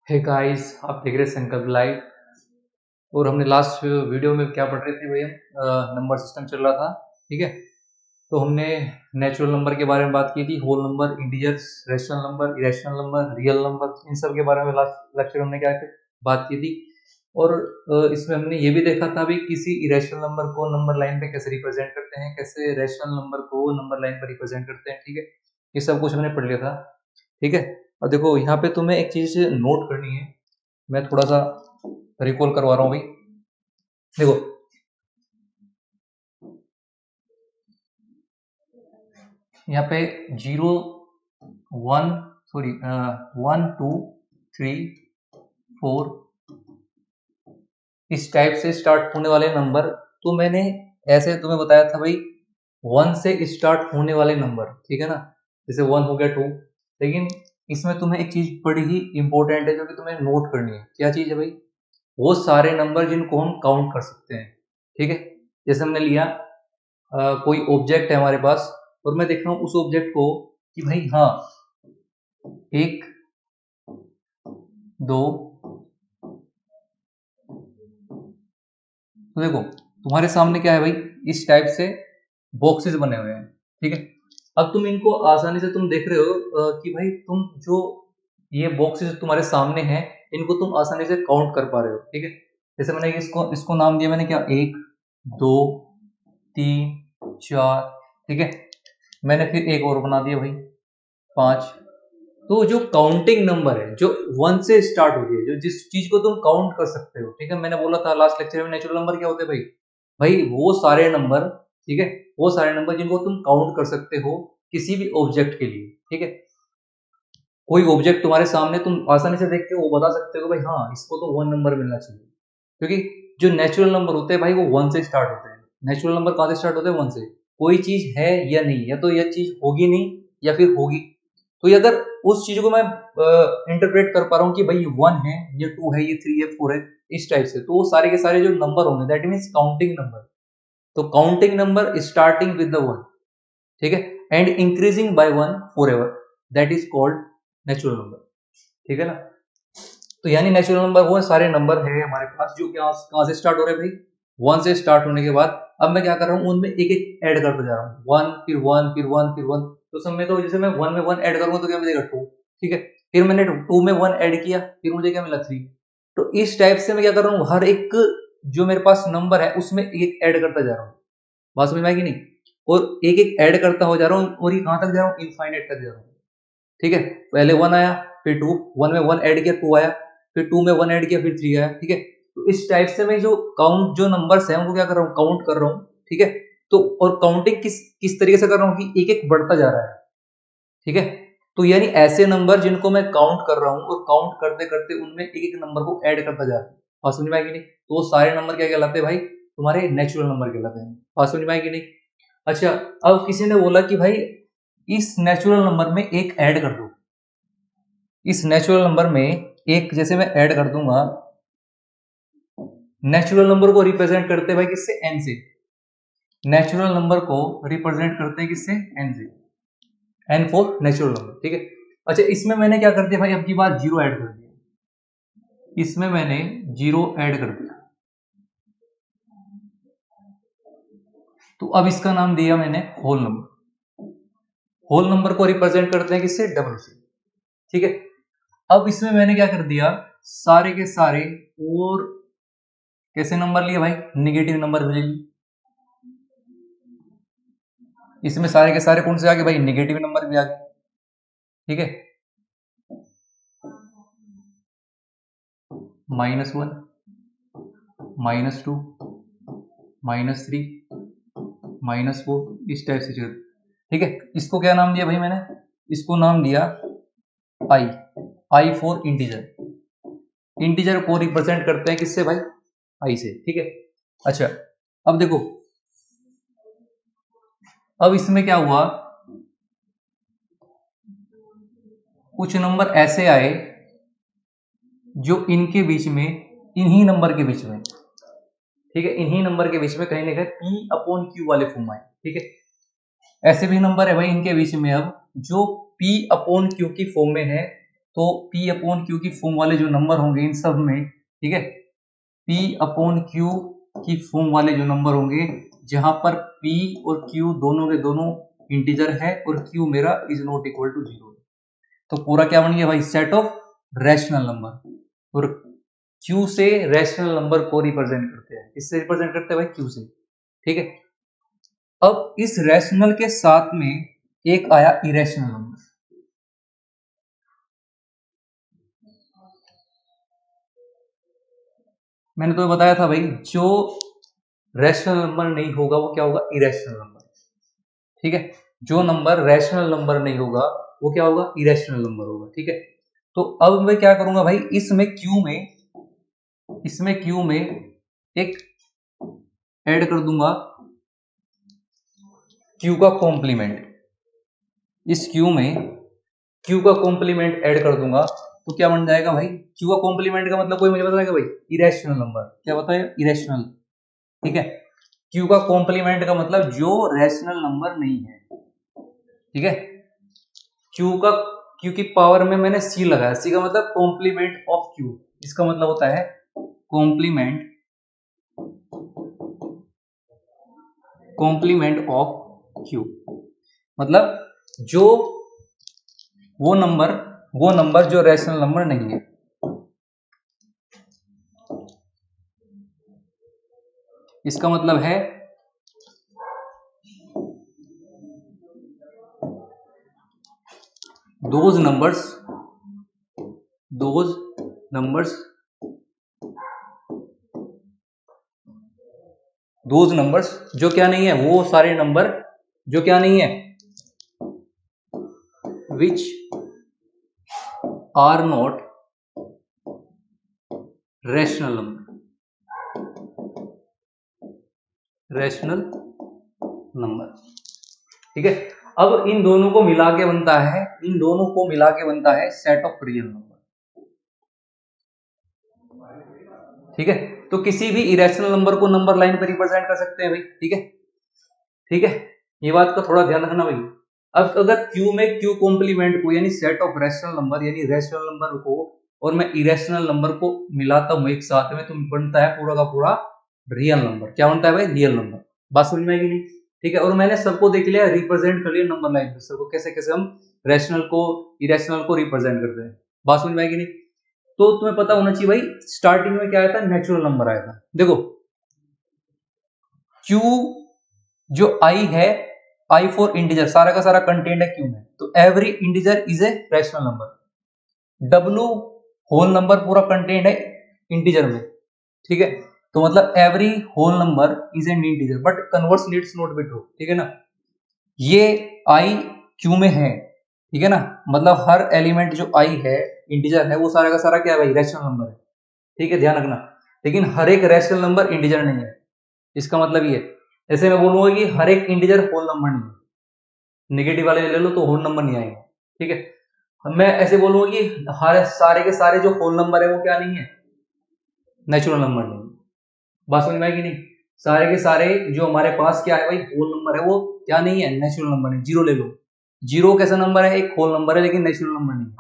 Hey guys, आप देख रहे हैं संकल्प लाइव। और हमने लास्ट वीडियो में क्या पढ़ रहे थे भाई? हम नंबर सिस्टम चल रहा था, ठीक है। तो हमने नेचुरल नंबर के बारे में बात की थी, whole number, integers, rational number, irrational number, real number, इन सब के बारे में लास्ट लेक्चर हमने बात की थी। और इसमें हमने ये भी देखा था भी किसी इरेशनल नंबर को नंबर लाइन पे कैसे रिप्रेजेंट करते हैं, कैसे रैशनल नंबर को नंबर लाइन पर रिप्रेजेंट करते हैं, ठीक है। ये सब कुछ हमने पढ़ लिया था, ठीक है। और देखो यहाँ पे तुम्हें एक चीज नोट करनी है, मैं थोड़ा सा रिकॉल करवा रहा हूँ भाई। देखो यहाँ पे 0 1 सॉरी 1 2 3 4 इस टाइप से स्टार्ट होने वाले नंबर, तो मैंने ऐसे तुम्हें बताया था भाई 1 से स्टार्ट होने वाले नंबर, ठीक है ना। जैसे 1 हो गया 2, लेकिन इसमें तुम्हें एक चीज बड़ी ही इंपॉर्टेंट है जो कि तुम्हें नोट करनी है। क्या चीज है भाई? वो सारे नंबर जिनको हम काउंट कर सकते हैं, ठीक है। जैसे हमने लिया कोई ऑब्जेक्ट है हमारे पास, और मैं देख रहा हूँ उस ऑब्जेक्ट को कि भाई हाँ 1 2, तो देखो तुम्हारे सामने क्या है भाई, इस टाइप से बॉक्सेस बने हुए हैं, ठीक है। अब तुम इनको आसानी से तुम देख रहे हो कि भाई तुम जो ये बॉक्सेस तुम्हारे सामने हैं इनको तुम आसानी से काउंट कर पा रहे हो, ठीक है। जैसे मैंने इसको इसको नाम दिया मैंने क्या, 1 2 3 4, ठीक है। मैंने फिर एक और बना दिया भाई 5। तो जो काउंटिंग नंबर है जो 1 से स्टार्ट होती है, जो जिस चीज को तुम काउंट कर सकते हो, ठीक है। मैंने बोला था लास्ट लेक्चर में नेचुरल नंबर क्या होते हैं भाई? भाई वो सारे नंबर, ठीक है, वो सारे नंबर जिनको तुम काउंट कर सकते हो किसी भी ऑब्जेक्ट के लिए, ठीक है। कोई ऑब्जेक्ट तुम्हारे सामने, तुम आसानी से देख के वो बता सकते हो भाई हाँ इसको तो 1 नंबर मिलना चाहिए, क्योंकि जो नेचुरल नंबर होते हैं भाई वो 1 से स्टार्ट होते हैं। नेचुरल नंबर कहाँ से स्टार्ट होते हैं? 1 से। कोई चीज है या नहीं, या तो यह चीज होगी नहीं या फिर होगी। तो ये अगर उस चीज को मैं इंटरप्रेट कर पा रहा हूँ कि भाई ये 1 है, ये 2 है, ये 3 है, 4 है, इस टाइप से, तो वो सारे के सारे जो नंबर होंगे दैट मीन्स काउंटिंग नंबर। तो counting number starting with the 1, ठीक है, and increasing by 1 for ever, that is called natural number, ठीक है ना। तो यानी नेचुरल नंबर वो सारे नंबर है हमारे पास जो कि कहाँ से स्टार्ट हो रहे हैं भाई? 1 से स्टार्ट होने के बाद अब मैं क्या कर रहा हूँ, उनमें एक एक ऐड करते जा रहा हूँ, 1 फिर 1 फिर 1 फिर 1। तो समय तो जैसे मैं 1 में 1 ऐड करूंगा तो क्या मिलेगा? 2, ठीक है। फिर मैंने 2 में 1 ऐड किया, फिर मुझे क्या मिला? 3। तो इस टाइप से मैं क्या कर रहा हूँ, हर एक जो मेरे पास नंबर है उसमें एक एक ऐड करता जा रहा हूँ। बात समझ में आएगी नहीं? और एक एक ऐड करता हो जा रहा हूँ, और ये कहाँ तक जा रहा हूँ? इनफाइनाइट तक जा रहा हूँ, ठीक है। पहले 1 आया, फिर 2, 1 में 1 ऐड किया 2 आया, फिर 2 में 1 ऐड किया फिर 3 आया, ठीक है। तो इस टाइप से मैं जो काउंट जो नंबर्स हैं उनको क्या कर रहा हूँ, काउंट कर रहा हूँ, ठीक है। तो और काउंटिंग किस किस तरीके से कर रहा हूँ कि एक एक बढ़ता जा रहा है, ठीक है। तो यानी ऐसे नंबर जिनको मैं काउंट कर रहा हूँ और काउंट करते करते उनमें एक एक नंबर को ऐड करता जा रहा है। बात समझ में आएगी नहीं? तो वो सारे नंबर क्या कहलाते हैं भाई? तुम्हारे नेचुरल नंबर कहलाते हैं। बात समझ में आएगी नहीं? अच्छा, अब किसी ने बोला कि भाई इस नेचुरल नंबर में एक ऐड कर दो। इस नेचुरल नंबर में एक जैसे मैं ऐड कर दूंगा, नेचुरल नंबर को रिप्रेजेंट करते हैं भाई किससे? एन से। नेचुरल नंबर को रिप्रेजेंट करते हैं किससे? एन से। एन फॉर नेचुरल नंबर, ठीक है। अच्छा, इसमें मैंने क्या कर दिया भाई, अब की बार 0 ऐड कर दिया, इसमें मैंने 0 ऐड कर दिया। तो अब इसका नाम दिया मैंने होल नंबर। होल नंबर को रिप्रेजेंट करते हैं किससे? डबल से, ठीक है। अब इसमें मैंने क्या कर दिया, सारे के सारे और कैसे नंबर लिए भाई? निगेटिव नंबर भी ले लिए। इसमें सारे के सारे कौन से आ गए भाई? निगेटिव नंबर भी आ गए, ठीक है। -1, -2, -3, -4, इस टाइप से चल, ठीक है। इसको क्या नाम दिया भाई मैंने? इसको नाम दिया आई। I for integer. इंटीजर को रिप्रेजेंट करते हैं किससे भाई? आई से, ठीक है। अच्छा, अब देखो, अब इसमें क्या हुआ, कुछ नंबर ऐसे आए जो इनके बीच में, इन्हीं नंबर के बीच में, ठीक है, इन्हीं नंबर के बीच में कहीं ना कहीं पी अपॉन क्यू वाले फॉर्म आए, ठीक है। ऐसे भी नंबर है भाई इनके बीच में अब जो पी अपॉन क्यू की फॉर्म में है, तो P अपॉन Q की फॉर्म वाले जो नंबर होंगे इन सब में, ठीक है, P अपॉन Q की फॉर्म वाले जो नंबर होंगे जहां पर P और Q दोनों के दोनों इंटीजर है और Q मेरा इज नॉट इक्वल टू 0, तो पूरा क्या बन गया भाई, सेट ऑफ रैशनल नंबर। और Q से रैशनल नंबर को रिप्रेजेंट करते हैं, किससे रिप्रेजेंट करते हैं भाई, Q से, ठीक है। अब इस रैशनल के साथ में एक आया इरेशनल नंबर। मैंने तो बताया था भाई, जो रैशनल नंबर नहीं होगा वो क्या होगा, इरेशनल नंबर, ठीक है। जो नंबर रैशनल नंबर नहीं होगा वो क्या होगा, इरेशनल नंबर होगा, ठीक है। तो अब मैं क्या करूंगा भाई, इसमें क्यू में एक ऐड कर दूंगा क्यू का कॉम्प्लीमेंट, इस क्यू में क्यू का कॉम्प्लीमेंट ऐड कर दूंगा, तो क्या बन जाएगा भाई, क्यू का कॉम्प्लीमेंट का मतलब कोई मुझे बताएगा भाई, इरेशनल नंबर, क्या बताएगा, इरेशनल, ठीक है। क्यू का कॉम्प्लीमेंट का मतलब जो रैशनल नंबर नहीं है, ठीक है। क्यू की पावर में मैंने सी लगाया, सी का मतलब कॉम्प्लीमेंट ऑफ क्यू, इसका मतलब होता है कॉम्प्लीमेंट ऑफ क्यू, मतलब जो वो नंबर जो रैशनल नंबर नहीं है, इसका मतलब है दोज नंबर्स जो क्या नहीं है, वो सारे नंबर जो क्या नहीं है, which are not rational number, ठीक है। अब इन दोनों को मिला के बनता है सेट ऑफ रियल नंबर, ठीक है। तो किसी भी इरेशनल नंबर को नंबर लाइन पर रिप्रेजेंट कर सकते हैं भाई, ठीक है, ठीक है। ये बात का थोड़ा ध्यान रखना भाई। अब अगर क्यू में क्यू कॉम्प्लीमेंट को यानी सेट ऑफ रैशनल नंबर यानी रैशनल नंबर को और मैं इरेशनल नंबर को मिलाता हूं एक साथ में, तो बनता है पूरा का पूरा रियल नंबर। क्या बनता है भाई, रियल नंबर। बात समझ में आएगी नहीं, ठीक है। और मैंने सबको देख लिया, रिप्रेजेंट कर लिया नंबर लाइन पे, सबको कैसे कैसे हम रैशनल को इरेशनल को रिप्रेजेंट करते हैं। बात समझ में आएगी नहीं। तो तुम्हें पता होना चाहिए भाई, स्टार्टिंग में क्या आया था, नेचुरल नंबर आया था। देखो क्यू जो आई है, आई फॉर इंटीजर, सारा का सारा कंटेंट है क्यू में, तो every integer is a rational number. W whole number पूरा कंटेंट है इंटीजर में, ठीक है। तो मतलब every whole number is an integer but converse needs not be true, ठीक है ना। ये आई क्यू में है, ठीक है ना, मतलब हर एलिमेंट जो आई है इंटीजर है, वो सारा का सारा क्या है भाई, रैशनल नंबर है, ठीक है, ध्यान रखना। लेकिन हर एक रैशनल नंबर इंटीजर नहीं है, इसका मतलब ये, जैसे मैं बोलूंगा कि हर एक इंटीजर होल नंबर नहीं है, नेगेटिव वाले ले लो तो होल नंबर नहीं आएगा, ठीक है। मैं ऐसे बोलूंगा कि हर सारे के सारे जो होल नंबर है वो क्या नहीं है, नेचुरल नंबर नहीं है। बात समझ में आएगी नहीं। सारे के सारे जो हमारे पास क्या है भाई, होल नंबर है, वो क्या नहीं है, नेचुरल नंबर नहीं। जीरो ले लो, जीरो कैसा नंबर है, एक होल नंबर है लेकिन नेचुरल नंबर नहीं है,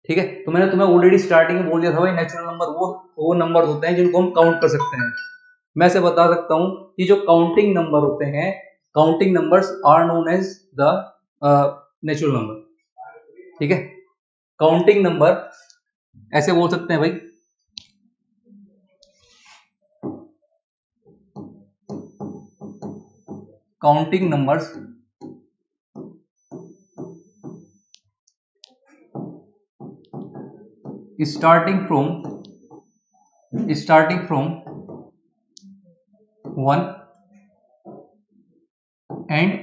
ठीक है। तो मैंने तुम्हें ऑलरेडी स्टार्टिंग में बोल दिया था भाई, नेचुरल नंबर वो नंबर होते हैं जिनको हम काउंट कर सकते हैं। मैं से बता सकता हूं कि जो काउंटिंग नंबर होते हैं, counting numbers are known as the natural number, ठीक है। काउंटिंग नंबर ऐसे बोल सकते हैं भाई, counting numbers starting from 1 and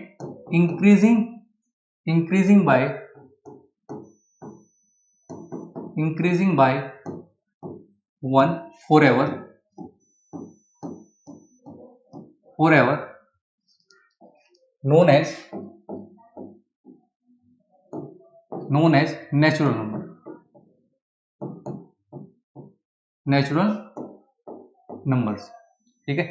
increasing by 1 forever known as natural numbers, ठीक है।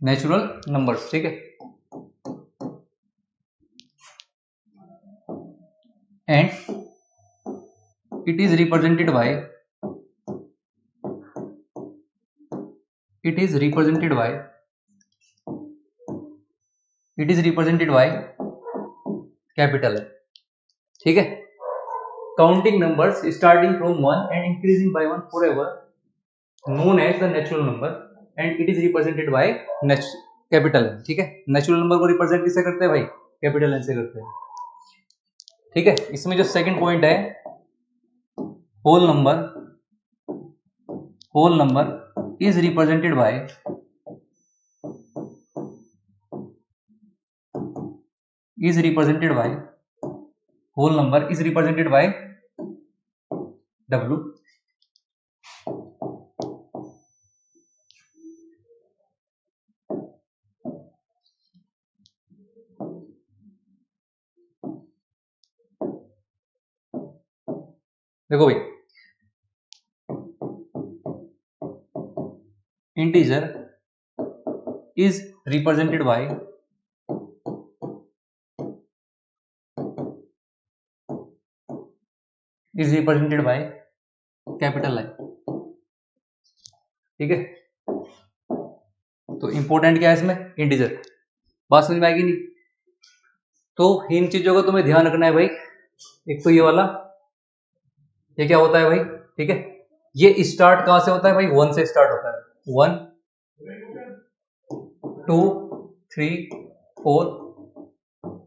नेचुरल नंबर्स, ठीक है। And it is represented by capital है, ठीक है। Counting numbers starting from 1 and increasing by 1 forever known as the natural number and it is represented by capital N, ठीक है। Natural number को रिप्रेजेंट किससे करते हैं भाई? कैपिटल एन से करते हैं, ठीक है। इसमें जो सेकंड पॉइंट है, whole number is represented by whole number is represented by W। देखो भाई, integer is represented by capital I, ठीक है। तो इंपॉर्टेंट क्या है इसमें? इंटीजर। बात समझ में आएगी नहीं? तो इन चीजों का तुम्हें ध्यान रखना है भाई। एक तो ये वाला, ये क्या होता है भाई, ठीक है। ये स्टार्ट कहां से होता है भाई? 1 से स्टार्ट होता है। 1 2 3 4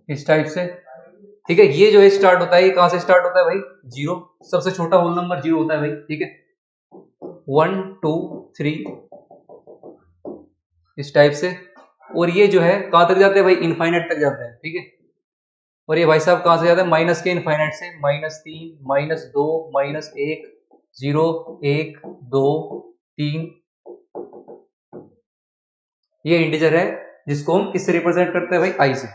इस टाइप से, ठीक है। ये जो है स्टार्ट होता है, ये कहां से स्टार्ट होता है भाई? 0। सबसे छोटा होल नंबर 0 होता है भाई, ठीक है। 1 2 3 इस टाइप से, और ये जो है कहां तक जाते हैं भाई? इनफाइनाइट तक जाते हैं, ठीक है। और ये भाई साहब कहां से जाते हैं? माइनस के इनफाइनाइट से, -3 -2 -1 0 1 2 3। ये इंटीजर है जिसको हम किससे रिप्रेजेंट करते हैं भाई? आई से।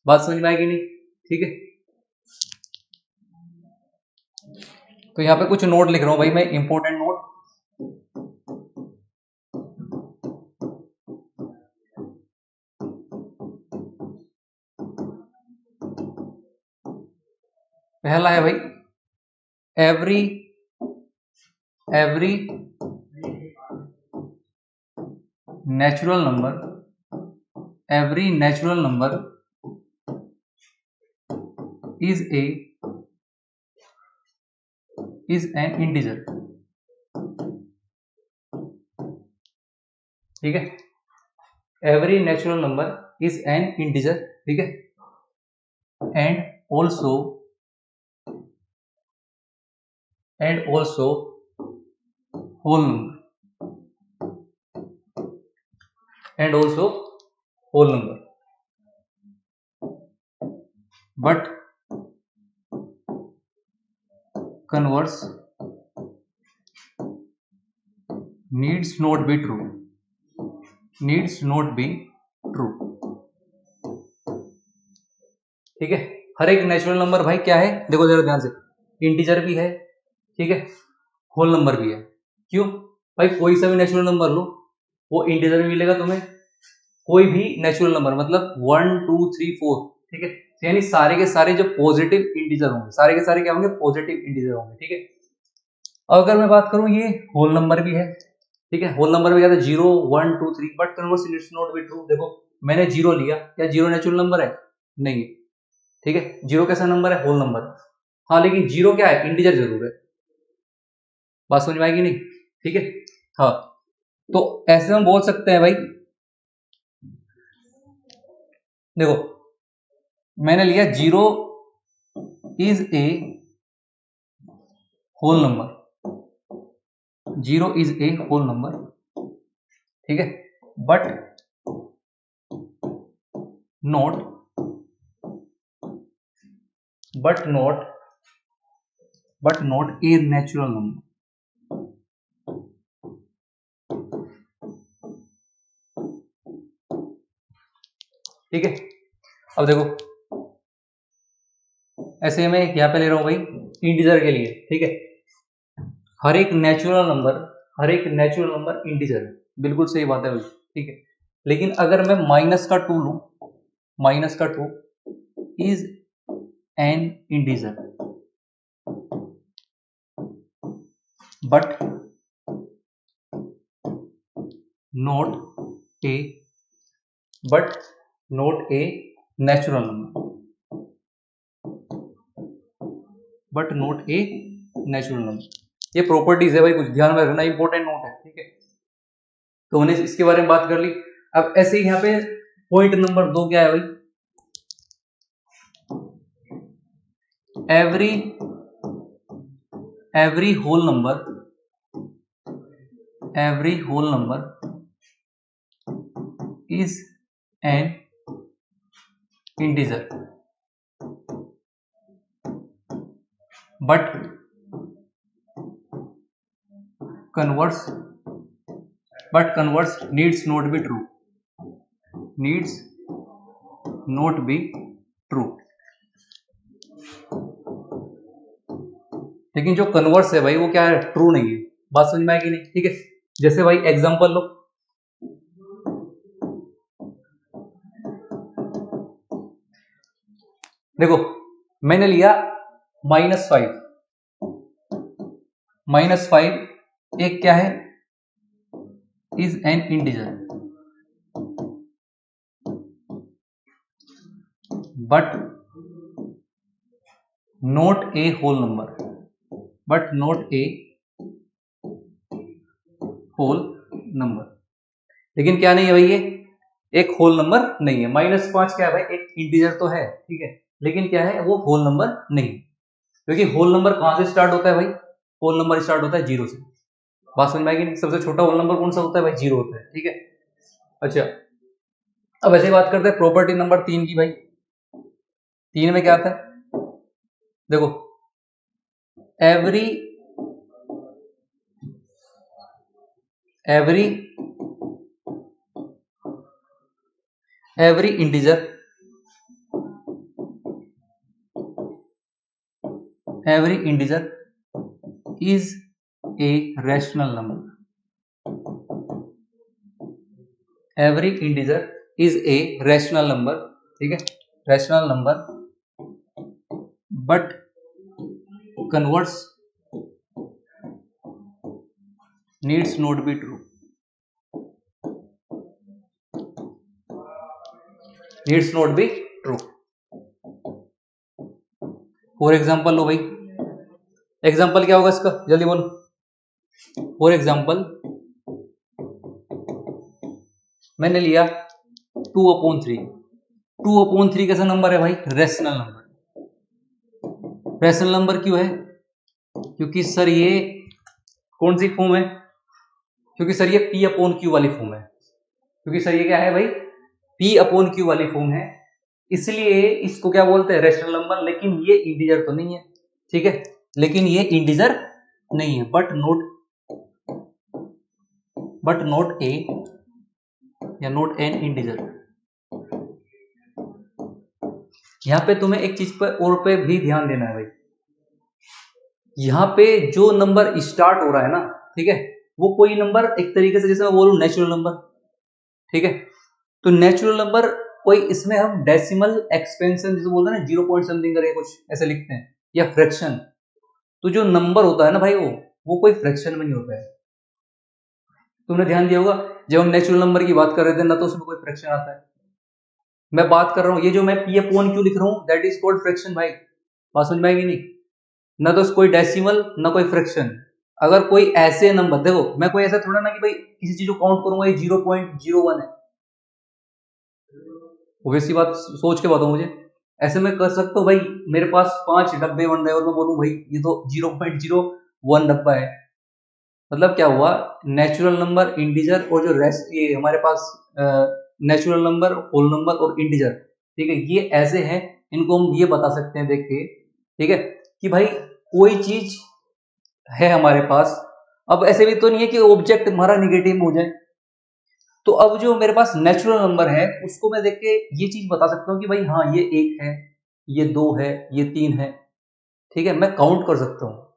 बात समझ में आएगी नहीं? ठीक है। तो यहाँ पे कुछ नोट लिख रहा हूं भाई मैं, इंपॉर्टेंट नोट। पहला है भाई, every natural number is an integer, ठीक है। Every natural number is an integer, ठीक है। And also whole number, but converse needs not be true, ठीक है। हर एक नेचुरल नंबर भाई क्या है? देखो जरा ध्यान से, इंटीजर भी है, ठीक है, होल नंबर भी है। क्यों भाई? कोई सा भी नेचुरल नंबर लो, वो इंटीजर में मिलेगा तुम्हें। कोई भी नेचुरल नंबर मतलब 1 2 3 4, ठीक है। यानी सारे के सारे जो पॉजिटिव इंटीजर होंगे, सारे के सारे क्या होंगे? पॉजिटिव इंटीजर होंगे, ठीक है। अगर मैं बात करूं, ये होल नंबर भी है, ठीक है। होल नंबर में क्या था? 0 1 2 3, but converse needs not be true. देखो मैंने 0 लिया, क्या 0 नेचुरल नंबर है? नहीं, ठीक है। 0 कैसा नंबर है? Whole number. हाँ, लेकिन 0 क्या है? इंटीजर जरूर है। बात समझ में आएगी नहीं? ठीक है। हाँ, तो ऐसे हम बोल सकते हैं भाई, देखो मैंने लिया 0 is a whole number, 0 is a whole number, ठीक है। But not a natural number, ठीक है। अब देखो ऐसे मैं यहां पे ले रहा हूं भाई इंटीजर के लिए, ठीक है। हर एक नेचुरल नंबर इंटीजर है, बिल्कुल सही बात है भाई, ठीक है। लेकिन अगर मैं माइनस का 2 लूं, माइनस का 2 is an integer but not a natural number, but not a natural number. ये प्रॉपर्टीज है भाई, कुछ ध्यान में रखना, इंपॉर्टेंट नोट है, ठीक है। तो हमने इसके बारे में बात कर ली। अब ऐसे ही यहाँ पे पॉइंट नंबर 2 क्या है भाई, every whole number is an integer but converts needs not be true, लेकिन जो कन्वर्स है भाई वो क्या है, ट्रू नहीं है। बात समझ में आएगी नहीं, ठीक है। जैसे भाई एग्जांपल लो, देखो मैंने लिया -5 एक क्या है, is an integer but not a whole number, लेकिन क्या नहीं है भाई, ये एक होल नंबर नहीं है। -5 क्या है भाई, एक इंटीजर तो है, ठीक है, लेकिन क्या है, वो होल नंबर नहीं, क्योंकि होल नंबर कहां से स्टार्ट होता है भाई, होल नंबर स्टार्ट होता है 0 से। बात समझ में आएगी नहीं, सबसे छोटा होल नंबर कौन सा होता है भाई, 0 होता है, ठीक है। अच्छा, अब ऐसे बात करते हैं प्रॉपर्टी नंबर 3 की भाई। 3 में क्या आता है, देखो every integer is a rational number, every integer is a rational number, ठीक है, rational number but converts needs not be true, for example लो भाई, एग्जाम्पल क्या होगा इसका, जल्दी बोलो। फॉर एग्जाम्पल मैंने लिया 2/3 कैसा नंबर है भाई, रेशनल नंबर। रेशनल नंबर क्यों है, क्योंकि सर ये कौन सी फॉर्म है, क्योंकि सर ये P/Q वाली फॉर्म है, क्योंकि सर ये क्या है भाई, P/Q वाली फॉर्म है, इसलिए इसको क्या बोलते हैं, रेशनल नंबर। लेकिन ये इंटीजर तो नहीं है, ठीक है, लेकिन ये इंटीजर नहीं है, बट नॉट ए या नॉट एन इंटीजर। यहां पे तुम्हें एक चीज पर और पे भी ध्यान देना है भाई, यहां पे जो नंबर स्टार्ट हो रहा है ना, ठीक है, वो कोई नंबर एक तरीके से, जैसे मैं बोलूं नेचुरल नंबर, ठीक है, तो नेचुरल नंबर कोई, इसमें हम डेसिमल एक्सपेंशन जिसे बोलते हैं ना, 0 पॉइंट समथिंग करके कुछ ऐसे लिखते हैं, या फ्रैक्शन। तो जो नंबर होता है ना भाई, वो कोई फ्रैक्शन में नहीं होता है। तुमने ध्यान दिया होगा, जब हम नेचुरल नंबर की बात कर रहे थे ना, तो उसमें कोई फ्रैक्शन आता है। मैं बात कर रहा हूं, ये जो मैं P/Q लिख रहा हूं, दैट इज कॉल्ड फ्रैक्शन भाई। बात समझ में आएगी नहीं, ना तो कोई डेसिमल ना कोई फ्रैक्शन। अगर कोई ऐसे नंबर, देखो मैं कोई ऐसा थोड़ा ना कि भाई किसी चीज को काउंट करूंगा ये 0.01 है, वैसी बात सोच के बताओ मुझे। ऐसे में कर सकता हूँ भाई, मेरे पास 5 डब्बे बन रहे और मैं बोलूं भाई ये तो 0.01 डब्बा है, मतलब क्या हुआ, नेचुरल नंबर, इंटीजर और जो रेस्ट, ये हमारे पास नेचुरल नंबर, होल नंबर और इंटीजर, ठीक है, ये ऐसे हैं, इनको हम ये बता सकते हैं देख के, ठीक है, कि भाई कोई चीज है हमारे पास। अब ऐसे भी तो नहीं है कि ऑब्जेक्ट हमारा निगेटिव हो जाए, तो अब जो मेरे पास नेचुरल नंबर है उसको मैं देख के ये चीज बता सकता हूँ कि भाई हाँ ये 1 है, ये 2 है, ये 3 है, ठीक है, मैं काउंट कर सकता हूँ।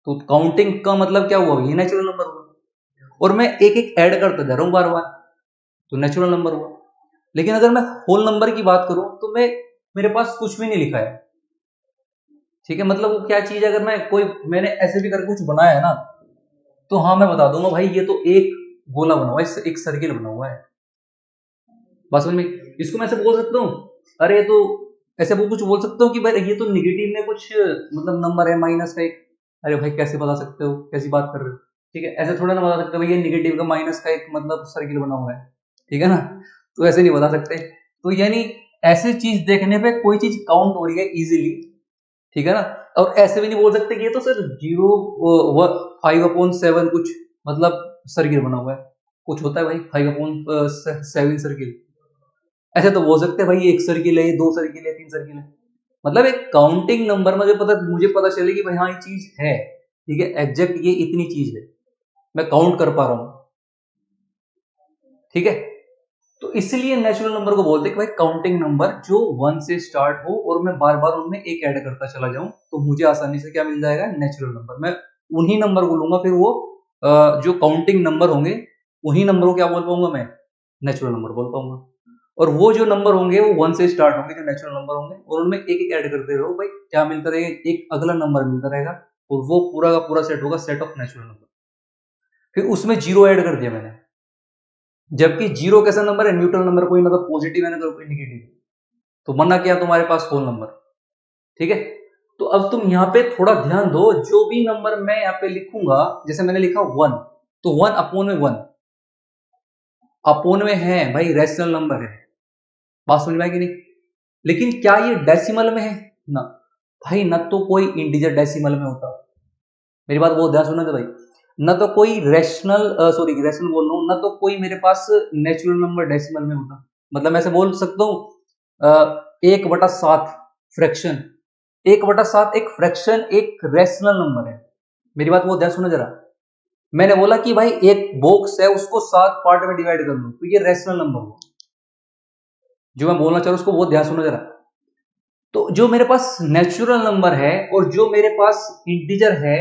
तो काउंटिंग का मतलब क्या हुआ, ये नेचुरल नंबर हुआ, और मैं एक एक ऐड करता जा रहा हूँ बार बार। तो नेचुरल नंबर हुआ। लेकिन अगर मैं होल नंबर की बात करूं तो मेरे पास कुछ भी नहीं लिखा है, ठीक है। मतलब वो क्या चीज है, अगर मैंने ऐसे भी करके कुछ बनाया है ना, तो हाँ मैं बता दूंगा भाई ये तो एक गोला बना हुआ है, एक सर्किल बना हुआ है। बात समझ में? इसको मैं ऐसे बोल सकता हूँ, अरे तो ऐसे वो कुछ बोल सकता हूँ कि भाई ये तो निगेटिव में कुछ मतलब नंबर है माइनस का एक। अरे भाई कैसे बता सकते हो, कैसी बात कर रहे हो, ठीक है। ऐसे थोड़ा ना बता सकते भाई ये निगेटिव का माइनस का एक मतलब सर्किल बना हुआ है, ठीक है ना। तो ऐसे नहीं बता सकते। तो यानी ऐसे चीज देखने पे कोई चीज काउंट हो रही है इजीली, ठीक है ना। और ऐसे भी नहीं बोल सकते कि ये तो सर 5/7 कुछ मतलब सर्किल बना हुआ है। कुछ होता है भाई 5/7 सर्किल, ऐसे तो बोल सकते हैं भाई एक सर्किल है, दो सर्किल है, तीन सर्किल है। मतलब एक काउंटिंग नंबर मुझे पता चले कि भाई हाँ ये चीज है, ठीक है, एग्जैक्ट ये इतनी चीज है, मैं काउंट कर पा रहा हूं, ठीक है। तो इसलिए नेचुरल नंबर को बोलते हैं कि भाई काउंटिंग नंबर जो 1 से स्टार्ट हो और मैं बार बार उनमें एक ऐड करता चला जाऊं, तो मुझे आसानी से क्या मिल जाएगा, नेचुरल नंबर। मैं उन्हीं नंबर को लूंगा, फिर वो जो काउंटिंग नंबर होंगे उन्हीं नंबर को क्या बोल पाऊंगा मैं, नेचुरल नंबर बोल पाऊंगा। और वो जो नंबर होंगे वो 1 से स्टार्ट होंगे, जो नेचुरल नंबर होंगे, और उनमें एक एक ऐड करते रहो भाई, क्या मिलता रहेगा, एक अगला नंबर मिलता रहेगा, और वो पूरा का पूरा सेट होगा, सेट ऑफ नेचुरल नंबर। फिर उसमें जीरो ऐड कर दिया मैंने, जबकि जीरो कैसा नंबर है, न्यूट्रल नंबर, कोई मतलब पॉजिटिव है ना कोई निगेटिव, तो बना क्या तुम्हारे पास होल नंबर, ठीक है। तो अब तुम यहाँ पे थोड़ा ध्यान दो, जो भी नंबर मैं यहाँ पे लिखूंगा, जैसे मैंने लिखा 1, तो 1 अपोन में 1 अपोन में है भाई, रैशनल नंबर है, बात समझ में आई कि नहीं। लेकिन क्या ये डेसिमल में है ना, भाई ना तो कोई इंटीजर डेसिमल में होता, मेरी बात बहुत ध्यान सुनना था भाई। ना तो कोई रैशनल बोल रहा हूं, ना तो कोई मेरे पास नेचुरल नंबर डेसिमल में होता। मतलब मैं ऐसे बोल सकता हूं 1/7 फ्रैक्शन, 1/7 एक फ्रैक्शन एक रैशनल नंबर है। मेरी बात बहुत ध्यान सुना जरा। मैंने बोला कि भाई एक बॉक्स है उसको 7 पार्ट में डिवाइड कर लो, तो ये रैशनल नंबर हुआ। जो मैं बोलना चाह रहा हूं उसको बहुत ध्यान सुनो जरा। तो जो मेरे पास नेचुरल नंबर है और जो मेरे पास इंटीजर है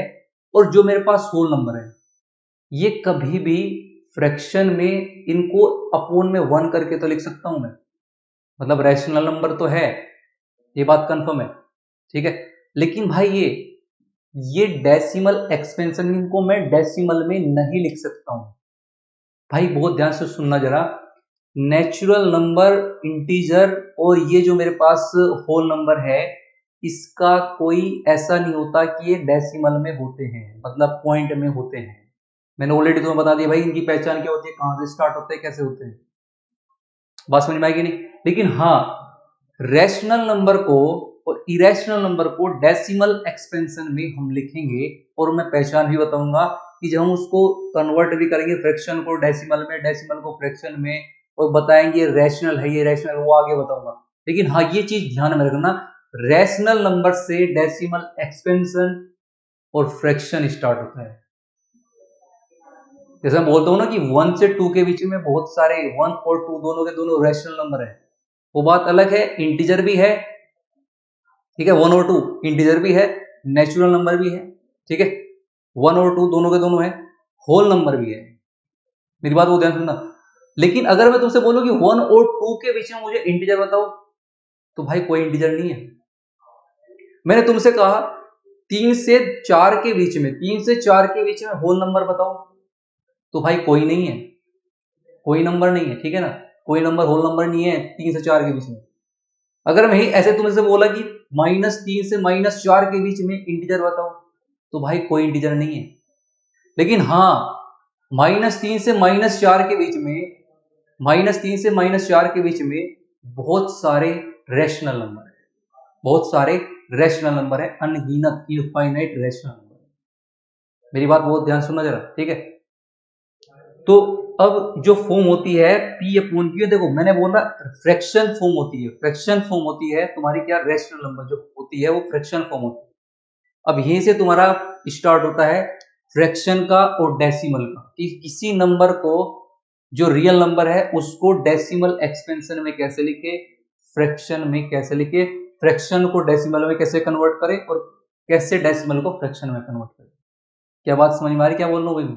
और जो मेरे पास होल नंबर है, ये कभी भी फ्रैक्शन में इनको अपोन में 1 करके तो लिख सकता हूं मैं, मतलब रैशनल नंबर तो है, ये बात कंफर्म है, ठीक है। लेकिन भाई ये डेसिमल एक्सपेंशन, इनको मैं डेसिमल में नहीं लिख सकता हूं। भाई बहुत ध्यान से सुनना जरा, नेचुरल नंबर, इंटीजर और ये जो मेरे पास होल नंबर है, इसका कोई ऐसा नहीं होता कि ये डेसिमल में होते हैं, मतलब पॉइंट में होते हैं। मैंने ऑलरेडी तुम्हें बता दिया भाई इनकी पहचान क्या होती है, कहां से स्टार्ट होते हैं, कैसे होते हैं, बात समझ में आएगी नहीं। लेकिन हाँ, रैशनल नंबर को और इरेशनल नंबर को डेसिमल एक्सपेंशन में हम लिखेंगे, और मैं पहचान भी बताऊंगा कि जब हम उसको कन्वर्ट भी करेंगे फ्रैक्शन को डेसिमल में, डेसिमल को फ्रैक्शन में, और बताएंगे रैशनल है ये रैशनल, वो आगे बताऊंगा। लेकिन हाँ ये चीज ध्यान में रखना, रैशनल नंबर से डेसिमल एक्सपेंशन और फ्रैक्शन स्टार्ट होता है। जैसे मैं बोलता हूँ ना कि 1 से 2 के बीच में बहुत सारे 1 और 2 दोनों के दोनों रैशनल नंबर है, वो बात अलग है। इंटीजर भी है, ठीक है, 1 और 2 इंटीजर भी है, नेचुरल नंबर भी है, ठीक है, 1 और 2 दोनों के दोनों है, होल नंबर भी है। मेरी बात वो ध्यान सुनना। लेकिन अगर मैं तुमसे बोलूं कि 1 और 2 के बीच में मुझे इंटीजर बताओ, तो भाई कोई इंटीजर नहीं है। मैंने तुमसे कहा 3 से 4 के बीच में, 3 से 4 के बीच में होल नंबर बताओ, तो भाई कोई नहीं है, कोई नंबर नहीं है, ठीक है ना, कोई नंबर होल नंबर नहीं है 3 से 4 के बीच में। अगर मैं ऐसे तुमसे बोला कि -3 से -4 के बीच में इंटीजर बताओ, तो भाई कोई इंटीजर नहीं है। लेकिन हाँ, -3 से -4 के बीच में, -3 से -4 के बीच में बहुत सारे रैशनल नंबर है, बहुत सारे रैशनल नंबर है, अनगिनत इनफाइनाइट रैशनल नंबर। मेरी बात बहुत ध्यान सुनना जरा, ठीक है। तो अब जो फॉर्म होती है P अपॉन Q, देखो मैंने बोला फ्रैक्शन फॉर्म होती है, फ्रैक्शन फॉर्म होती है तुम्हारी, क्या रैशनल नंबर जो होती है वो फ्रैक्शन फॉर्म होती है। अब यहीं से तुम्हारा स्टार्ट होता है फ्रैक्शन का और डेसिमल का, कि किसी नंबर को जो रियल नंबर है उसको डेसिमल एक्सपेंशन में कैसे लिखे, फ्रैक्शन में कैसे लिखे, फ्रैक्शन को डेसिमल में कैसे कन्वर्ट करें, और कैसे डेसिमल को फ्रैक्शन में कन्वर्ट करें। क्या बात समझ में आ रही, क्या बोल रहा हूँ भाई,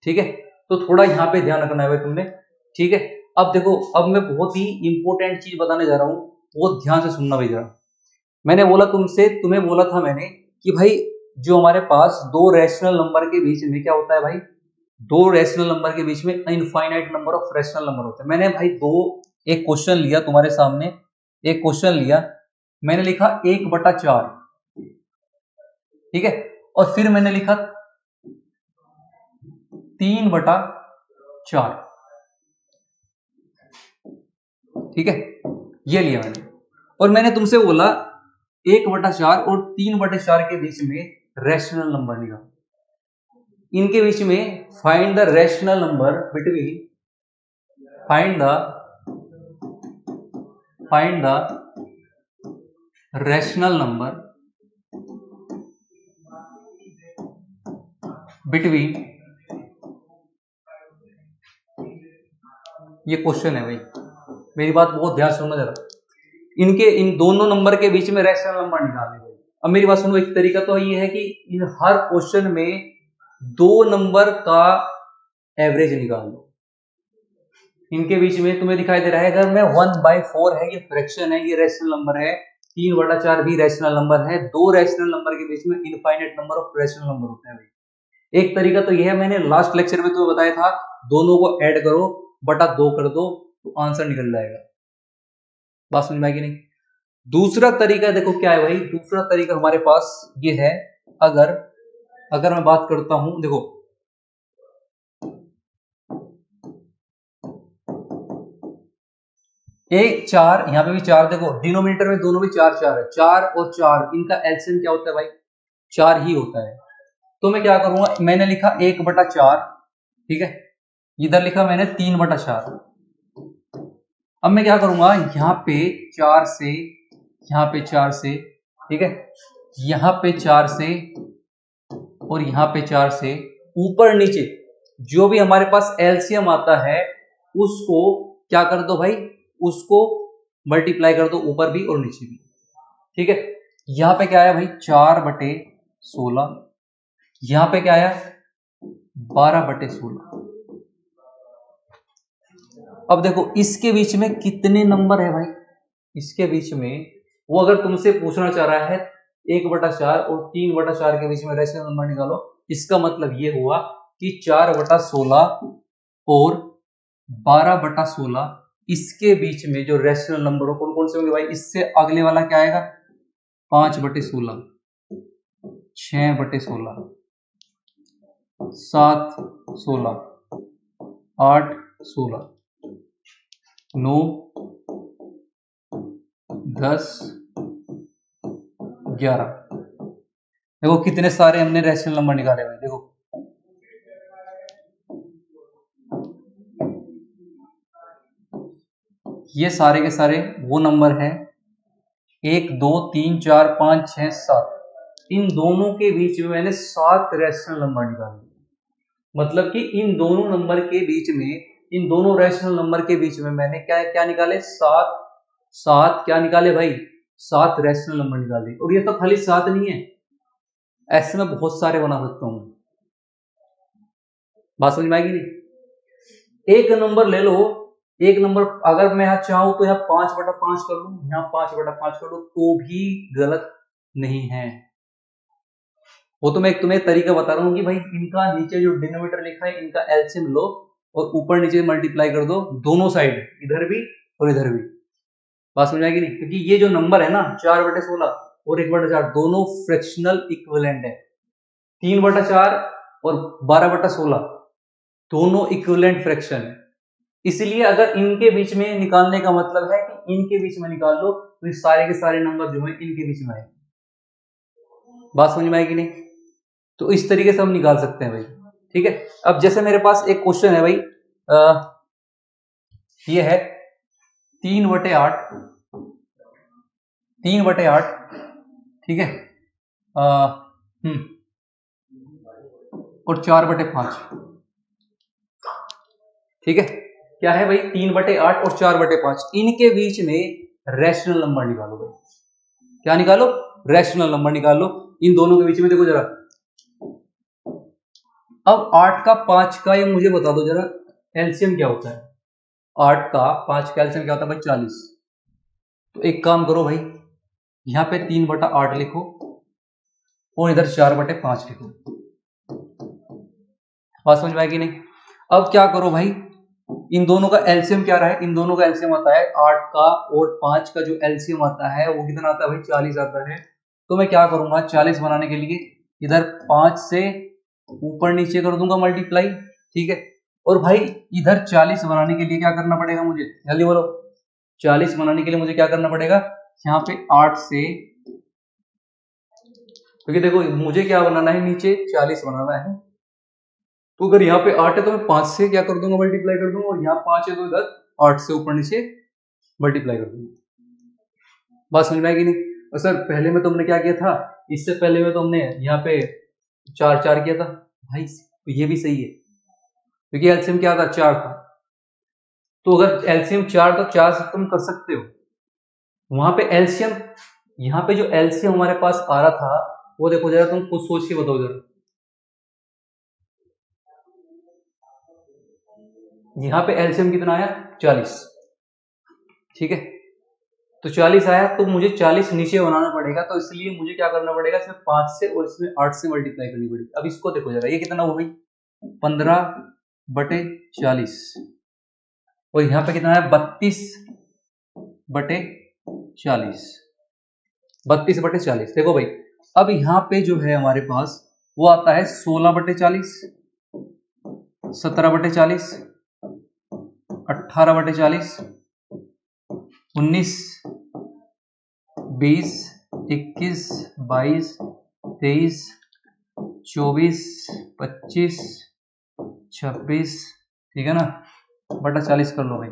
ठीक है। तो थोड़ा यहाँ पे ध्यान रखना है भाई तुमने, ठीक है। अब देखो, अब मैं बहुत ही इंपॉर्टेंट चीज बताने जा रहा हूँ, बहुत ध्यान से सुनना भाई जरा। मैंने बोला तुम्हें बोला था मैंने कि भाई जो हमारे पास दो रैशनल नंबर के बीच में क्या होता है भाई, दो रैशनल नंबर के बीच में infinite number of rational number होते हैं। मैंने भाई एक क्वेश्चन लिया तुम्हारे सामने, एक क्वेश्चन लिया, मैंने लिखा 1/4, ठीक है, और फिर मैंने लिखा 3/4, ठीक है, ये लिया मैंने। और मैंने तुमसे बोला 1/4 और 3/4 के बीच में रैशनल नंबर निकालो, इनके बीच में find the rational number between, find the rational number between, ये क्वेश्चन है भाई, मेरी बात बहुत ध्यान सुनना जरा, इन दोनों नंबर के बीच में रैशनल नंबर निकालने भाई। अब मेरी बात सुनो, एक तरीका तो ये है कि इन हर क्वेश्चन में दो नंबर का एवरेज निकाल लो, इनके बीच में तुम्हें दिखाई दे रहा है, अगर मैं 1/4 है, ये फ्रैक्शन है, ये रैशनल नंबर है, 3/4 भी रैशनल नंबर है, दो रैशनल नंबर के बीच में infinite number of rational number होते हैं भाई। एक तरीका तो यह है, मैंने लास्ट लेक्चर में तुम्हें बताया था, दोनों को ऐड करो, बटा 2 कर दो तो आंसर निकल जाएगा। बात समझ में आएगी नहीं? दूसरा तरीका देखो क्या है भाई, दूसरा तरीका हमारे पास ये है, अगर मैं बात करता हूं, देखो एक 4, यहां पे भी 4, देखो डिनोमिनेटर में दोनों में 4 है, 4 और 4 इनका एलसीएम क्या होता है भाई, 4 ही होता है। तो मैं क्या करूंगा, मैंने लिखा 1/4, ठीक है, इधर लिखा मैंने 3/4। अब मैं क्या करूंगा, यहाँ पे 4 से, यहाँ पे 4 से, ठीक है, यहाँ पे 4 से और यहाँ पे 4 से, ऊपर नीचे जो भी हमारे पास एलसीएम आता है उसको क्या कर दो भाई, उसको मल्टीप्लाई कर दो, ऊपर भी और नीचे भी, ठीक है। यहाँ पे क्या आया भाई, 4/16, यहाँ पे क्या आया 12/16। अब देखो इसके बीच में कितने नंबर है भाई, इसके बीच में, वो अगर तुमसे पूछना चाह रहा है 1/4 और 3/4 के बीच में रैशनल नंबर निकालो, इसका मतलब ये हुआ कि 4/16 और 12/16 इसके बीच में जो रैशनल नंबर हो कौन कौन से होंगे भाई, इससे अगले वाला क्या आएगा, 5/16, 6/16, 7/16, 8/16, 9, 10, 11। देखो कितने सारे हमने रैशनल नंबर निकाले हुए, देखो ये सारे के सारे वो नंबर है 1, 2, 3, 4, 5, 6, 7, इन दोनों के बीच में मैंने 7 रैशनल नंबर निकाले। मतलब कि इन दोनों नंबर के बीच में, इन दोनों रैशनल नंबर के बीच में मैंने क्या क्या निकाले, 7 क्या निकाले भाई, 7 रैशनल नंबर निकाले। और ये तो खाली 7 नहीं है, ऐसे में बहुत सारे बना सकता हूं। बात समझ में आएगी नहीं? एक नंबर ले लो, एक नंबर अगर मैं यहाँ चाहूं तो यहाँ 5/5 कर लूं, यहाँ 5/5 कर लूं, तो भी गलत नहीं है। वो तो मैं तुम्हें तरीका बता रहा हूँ कि भाई इनका नीचे जो डिनोमिनेटर लिखा है इनका एलसीएम लो और ऊपर नीचे मल्टीप्लाई कर दो, दोनों साइड, इधर भी और इधर भी। बात समझ आएगी नहीं? क्योंकि ये जो नंबर है ना 4/16 और 1/4 दोनों फ्रैक्शनल इक्विवेलेंट है, 3/4 और 12/16 दोनों इक्विवेलेंट फ्रैक्शन है। इसलिए अगर इनके बीच में निकालने का मतलब है कि इनके बीच में निकाल लो, तो ये सारे के सारे नंबर जो है इनके बीच में आएंगे। बात समझ में आएगी नहीं? तो इस तरीके से हम निकाल सकते हैं भाई, ठीक है। अब जैसे मेरे पास एक क्वेश्चन है भाई, ये है 3/8, 3/8, ठीक है, और 4/5, ठीक है। क्या है भाई, 3/8 और 4/5, इनके बीच में रैशनल नंबर निकालो भाई। क्या निकालो, रैशनल नंबर निकालो इन दोनों के बीच में। देखो जरा, अब 8 का 5 का ये मुझे बता दो जरा एलसीएम क्या होता है। 8 का 5 का एलसीएम क्या होता है भाई 40। तो एक काम करो भाई, यहाँ पे 3/8 लिखो और इधर 4/5 लिखो। बात समझ में आएगी नहीं? अब क्या करो भाई, इन दोनों का एलसीएम क्या रहा है, इन दोनों का एलसीएम आता है 8 का और 5 का जो एलसीएम आता है वो कितना आता है भाई 40 आता है। तो मैं क्या करूंगा 40 बनाने के लिए इधर 5 से ऊपर नीचे कर दूंगा मल्टीप्लाई, ठीक है। और भाई इधर 40 बनाने के लिए क्या करना पड़ेगा मुझे, जल्दी बोलो। 40 बनाने के लिए मुझे क्या करना पड़ेगा, यहाँ पे 8 से, क्योंकि देखो मुझे क्या बनाना है, नीचे 40 बनाना है। तो अगर यहाँ पे 8 है तो मैं 5 से क्या कर दूंगा मल्टीप्लाई कर दूंगा, और यहाँ 5 है तो इधर 8 से ऊपर नीचे मल्टीप्लाई कर दूंगा। बात समझ में आएगी नहीं? और सर पहले में तुमने क्या किया था, इससे पहले में तुमने यहाँ पे 4 किया था भाई, ये भी सही है क्योंकि एलसीएम क्या था 4 था। तो अगर एलसीएम 4 तो 4 से तुम कर सकते हो। वहां पे एलसीएम, यहाँ पे जो एलसीएम हमारे पास आ रहा था वो देखो जरा, तुम खुद सोच के बताओ जरा। यहाँ पे एलसीएम कितना आया 40, ठीक है। तो 40 आया तो मुझे 40 नीचे बनाना पड़ेगा, तो इसलिए मुझे क्या करना पड़ेगा, इसमें 5 से और इसमें 8 से मल्टीप्लाई करनी पड़ेगी। अब इसको देखो जरा, ये कितना हुआ भाई 15/40 और यहाँ पे कितना है 32/40, 32/40। देखो भाई अब यहाँ पे जो है हमारे पास वो आता है 16/40, 17/40, 18/40, 19, 20, 21, 22, 23, 24, 25, 26, ठीक है ना, बटा 40 कर लो भाई।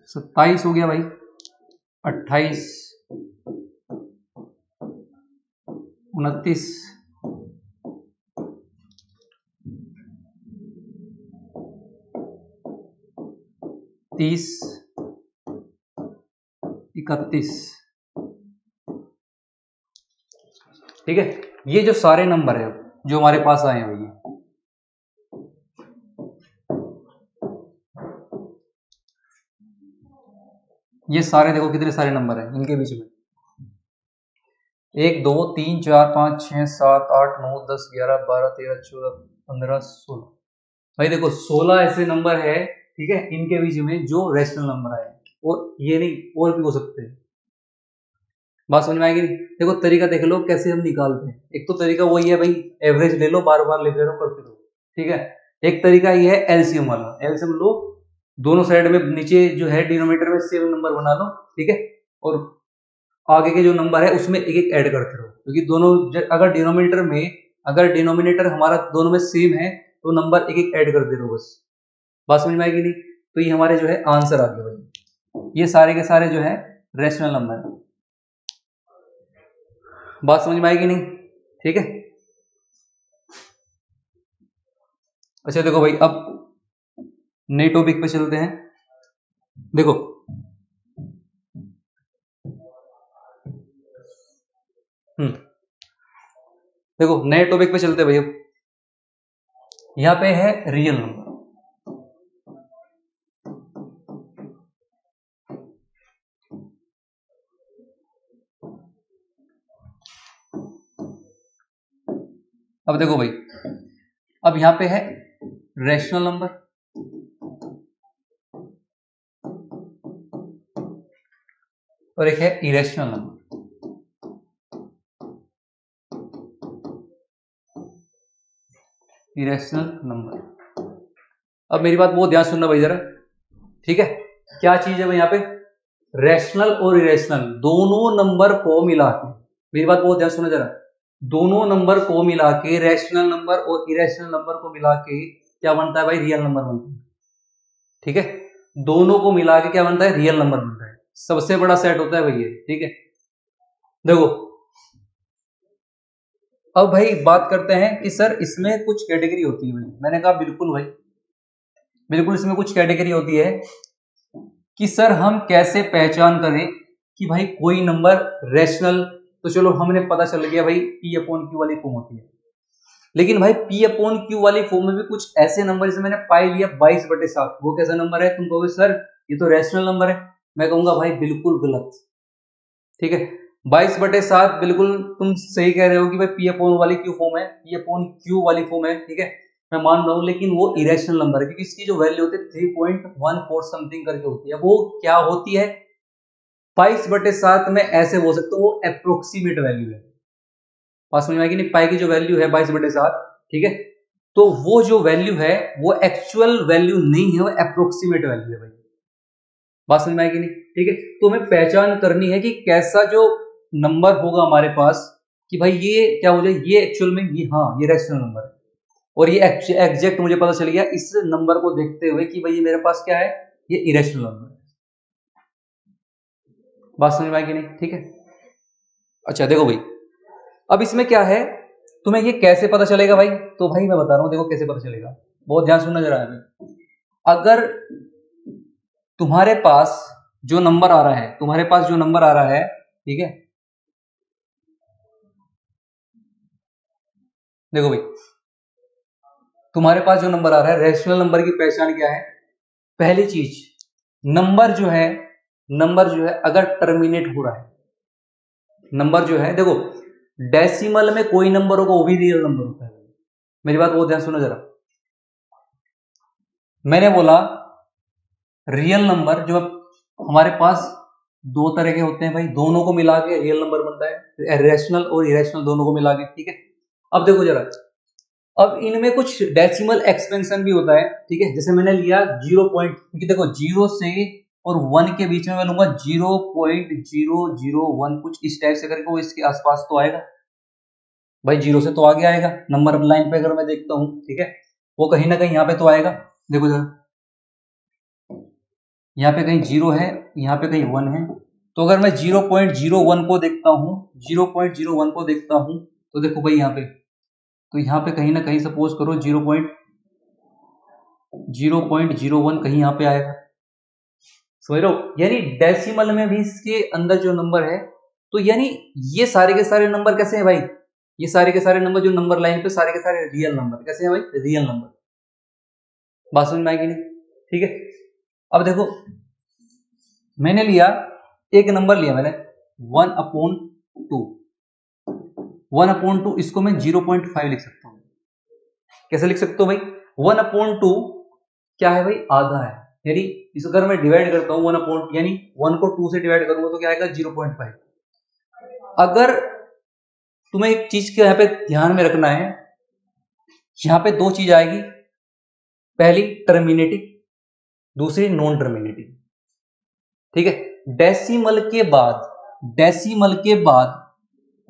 सत्ताईस हो गया भाई, 28, 29, 30, 31, ठीक है। ये जो सारे नंबर है जो हमारे पास आए हैं भैया, ये सारे देखो कितने सारे नंबर हैं इनके बीच में, 1 2 3 4 5 6 7 8 9 10 11 12 13 14 15 16। भाई देखो 16 ऐसे नंबर है, ठीक है, इनके बीच में जो रेशनल नंबर आए, और ये नहीं और भी हो सकते हैं। बात समझ में आएगी? देखो तरीका देख लो कैसे हम निकालते हैं। एक तो तरीका वही है भाई, एवरेज ले लो, बार बार लेते रहो, करते रहो, ठीक है। एक तरीका ये है एलसीएम वाला, एलसीएम लो, दोनों साइड में नीचे जो है डिनोमिनेटर में सेम नंबर बना लो, ठीक है, और आगे के जो नंबर है उसमें एक एक ऐड करते रहो, क्योंकि दोनों अगर डिनोमिनेटर हमारा दोनों में सेम है तो नंबर एक एक ऐड करते रहो बस। बात समझ में आएगी नहीं? तो ये हमारे जो है आंसर आ गया भाई, ये सारे के सारे जो है रेशनल नंबर है। बात समझ में आएगी नहीं? ठीक है। अच्छा देखो भाई अब नए टॉपिक पे चलते हैं। देखो देखो नए टॉपिक पे चलते हैं भाई। अब यहां पे है रियल नंबर। अब देखो भाई, अब यहां पे है रैशनल नंबर और एक है इरेशनल नंबर। इरेशनल नंबर, अब मेरी बात बहुत ध्यान सुनना भाई जरा, ठीक है। क्या चीज है भाई यहाँ पे, रैशनल और इरेशनल दोनों नंबर को मिला के, मेरी बात बहुत ध्यान सुनना जरा, दोनों नंबर को मिला के, रैशनल नंबर और इरेशनल नंबर को मिला के क्या बनता है भाई, रियल नंबर बनता है, ठीक है। दोनों को मिला के क्या बनता है, रियल नंबर बनता है। सबसे बड़ा सेट होता है भाई ये, ठीक है। देखो अब भाई बात करते हैं कि सर इसमें कुछ कैटेगरी होती है भाई। मैंने कहा बिल्कुल भाई, बिल्कुल इसमें कुछ कैटेगरी होती है कि सर हम कैसे पहचान करें कि भाई कोई नंबर रैशनल, तो चलो हमने पता चल गया भाई P अपॉन Q वाली फॉर्म होती है, लेकिन भाई P अपॉन Q वाली फॉर्म में भी कुछ ऐसे नंबर, जैसे मैंने पाई लिया 22/7, वो कैसा नंबर है? तुम कहोगे सर ये तो रैशनल नंबर है। मैं कहूंगा भाई बिल्कुल गलत, ठीक है। 22/7 बिल्कुल तुम सही कह रहे हो कि भाई P अपॉन वाली Q फॉर्म है, P अपॉन Q वाली फॉर्म है, ठीक है, मैं मान रहा हूं, लेकिन वो इरेशनल नंबर है क्योंकि इसकी जो वैल्यू होती है 3.14 समथिंग करके होती है। वो क्या होती है? 22/7 में ऐसे हो सकता है, वो अप्रोक्सीमेट वैल्यू है। पास समझ में आएगी नहीं? पाई की जो वैल्यू है 22/7, ठीक है, तो वो जो वैल्यू है वो एक्चुअल वैल्यू नहीं है, वो अप्रोक्सीमेट वैल्यू है भाई। बात समझ में आएगी नहीं? ठीक है, तो हमें पहचान करनी है कि कैसा जो नंबर होगा हमारे पास, कि भाई ये क्या हो जाए, ये एक्चुअल में ये, हाँ ये रैशनल नंबर है, और ये एग्जैक्ट मुझे पता चल गया इस नंबर को देखते हुए कि भाई ये मेरे पास क्या है, ये इरेशनल नंबर है। बात समझ में आएगी नहीं? ठीक है, अच्छा देखो भाई, अब इसमें क्या है, तुम्हें ये कैसे पता चलेगा भाई? तो भाई मैं बता रहा हूं, देखो कैसे पता चलेगा, बहुत ध्यान सुनना जरा है। अगर तुम्हारे पास जो नंबर आ रहा है, तुम्हारे पास जो नंबर आ रहा है, ठीक है, देखो भाई तुम्हारे पास जो नंबर आ रहा है, रैशनल नंबर की पहचान क्या है? पहली चीज, नंबर जो है, नंबर जो है अगर टर्मिनेट हो रहा है, नंबर जो है, देखो डेसिमल में कोई नंबर होगा वो भी रियल नंबर होता है। मेरी बात बहुत ध्यान सुनो जरा, मैंने बोला रियल नंबर जो हमारे पास दो तरह के होते हैं भाई, दोनों को मिला के रियल नंबर बनता है, रैशनल और इरेशनल दोनों को मिला के, ठीक है। अब देखो जरा, अब इनमें कुछ डेसिमल एक्सपेंशन भी होता है, ठीक है, जैसे मैंने लिया 0 पॉइंट, क्योंकि देखो 0 से और 1 के बीच में मैं लूंगा 0.001, कुछ इस टाइप से करके वो इसके आसपास तो आएगा भाई, 0 से तो आगे आएगा नंबर लाइन पे, अगर मैं देखता हूं, ठीक है, वो कहीं ना कहीं यहाँ पे तो आएगा। देखो जरा, यहाँ पे कहीं 0 है, यहाँ पे कहीं 1 है, तो अगर मैं 0.01 को देखता हूँ, 0.01 को देखता हूँ, तो देखो भाई यहाँ पे, तो यहाँ पे कहीं ना कहीं सपोज करो 0.01 कहीं यहाँ पे आएगा, समझ रहे हो? यानी डेसिमल में भी इसके अंदर जो नंबर है, तो यानी ये सारे के सारे नंबर कैसे हैं भाई? ये सारे के सारे नंबर जो नंबर लाइन पे, सारे के सारे रियल नंबर कैसे हैं भाई? Real number. बात समझ में आएगी नहीं? ठीक है, अब देखो मैंने लिया एक नंबर लिया मैंने 1/2, 1/2, इसको मैं 0.5 लिख सकता हूं। कैसे लिख सकते हो भाई? 1/2 क्या है भाई? आधा है, यानी इसको अगर मैं डिवाइड करता हूं 1/2, यानी 1 को 2 से डिवाइड करूंगा तो क्या आएगा? 0.5। अगर तुम्हें एक चीज के यहाँ पे ध्यान में रखना है, यहाँ पे दो चीज आएगी, पहली टर्मिनेटिंग, दूसरी नॉन टर्मिनेटिंग, ठीक है। डेसिमल के बाद, डेसिमल के बाद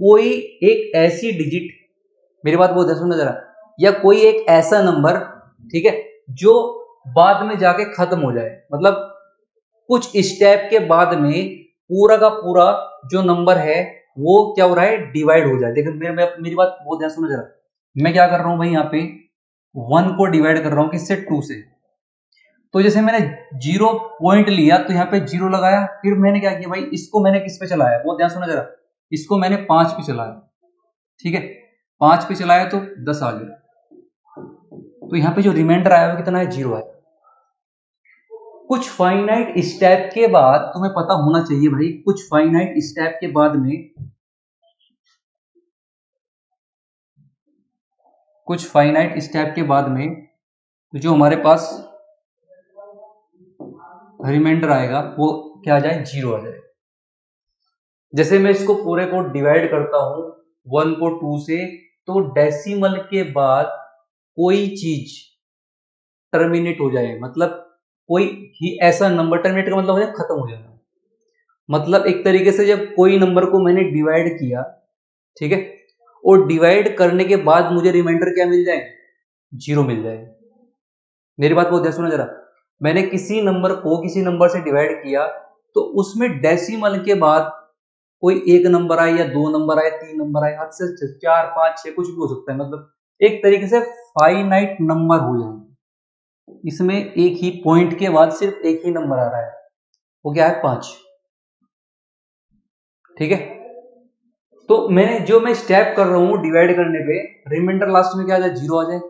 कोई एक ऐसी डिजिट, मेरी बात बहुत ध्यान सुनना जरा, या कोई एक ऐसा नंबर, ठीक है, जो बाद में जाके खत्म हो जाए, मतलब कुछ स्टेप के बाद में पूरा का पूरा जो नंबर है वो क्या हो रहा है? डिवाइड हो जाए। देखो मेरी बात बहुत ध्यान सुनो जरा, मैं क्या कर रहा हूं भाई, यहाँ पे 1 को डिवाइड कर रहा हूं किससे? 2 से। तो जैसे मैंने 0 पॉइंट लिया तो यहाँ पे 0 लगाया, फिर मैंने क्या किया भाई, इसको मैंने किस पे चलाया? बहुत ध्यान सुनो जरा, इसको मैंने 5 पे चलाया, ठीक है, 5 पे चलाया तो 10 आ गया, तो यहाँ पे जो रिमाइंडर आया वो कितना है? 0 है। कुछ फाइनाइट स्टेप के बाद तुम्हें पता होना चाहिए भाई, कुछ फाइनाइट स्टेप के बाद में, कुछ फाइनाइट स्टेप के बाद में जो हमारे पास रिमाइंडर आएगा वो क्या आ जाए? 0 आ जाए। जैसे मैं इसको पूरे को डिवाइड करता हूं 1 को 2 से, तो डेसिमल के बाद कोई चीज टर्मिनेट हो जाए, मतलब कोई ही ऐसा नंबर, टर्मिनेट का मतलब हो जाए खत्म हो जाना, मतलब एक तरीके से जब कोई नंबर को मैंने डिवाइड किया, ठीक है, और डिवाइड करने के बाद मुझे रिमाइंडर क्या मिल जाए? 0 मिल जाए। मेरी बात बहुत ध्यान सुनो जरा, मैंने किसी नंबर को किसी नंबर से डिवाइड किया तो उसमें डेसिमल के बाद कोई एक नंबर आए या 2 नंबर आए, 3 नंबर आए, हद से 4 5 6 कुछ भी हो सकता है, मतलब एक तरीके से फाइनाइट नंबर हो जाएंगे। इसमें एक ही पॉइंट के बाद सिर्फ एक ही नंबर आ रहा है, वो क्या है 5। ठीक है, तो मैं स्टेप कर रहा हूं डिवाइड करने पे, रिमाइंडर लास्ट में क्या आ जाए, 0 आ जाए।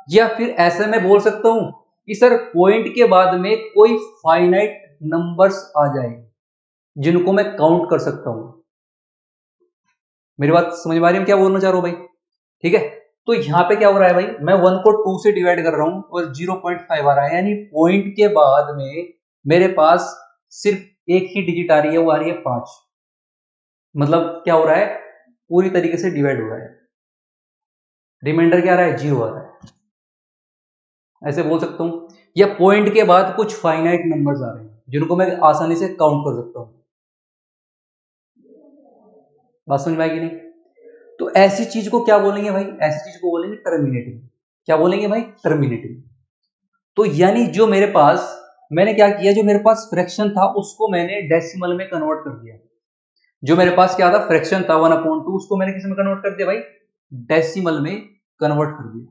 या फिर ऐसे मैं बोल सकता हूं कि सर पॉइंट के बाद में कोई फाइनाइट नंबर्स आ जाए जिनको मैं काउंट कर सकता हूं। मेरी बात समझ में आ रही है क्या बोलना चाह रहा हूं भाई? ठीक है, तो यहां पे क्या हो रहा है भाई, मैं 1 को 2 से डिवाइड कर रहा हूं और 0.5 आ रहा है, यानी पॉइंट के बाद में मेरे पास सिर्फ एक ही डिजिट आ रही है, वो आ रही है 5। मतलब क्या हो रहा है, पूरी तरीके से डिवाइड हो रहा है। रिमाइंडर क्या आ रहा है, 0 आ रहा है, ऐसे बोल सकता हूं। या पॉइंट के बाद कुछ फाइनाइट नंबर्स आ रहे हैं जिनको मैं आसानी से काउंट कर सकता हूं। बात समझ में आएगी नहीं? तो ऐसी चीज को क्या बोलेंगे भाई, ऐसी चीज को बोलेंगे टर्मिनेटिंग। क्या बोलेंगे भाई, टर्मिनेटिंग। तो यानी जो मेरे पास, मैंने क्या किया, जो मेरे पास फ्रैक्शन था उसको मैंने डेसिमल में कन्वर्ट कर दिया। जो मेरे पास क्या था, फ्रैक्शन था 1/2, उसको मैंने किस में कन्वर्ट कर दिया भाई, डेसिमल में कन्वर्ट कर दिया।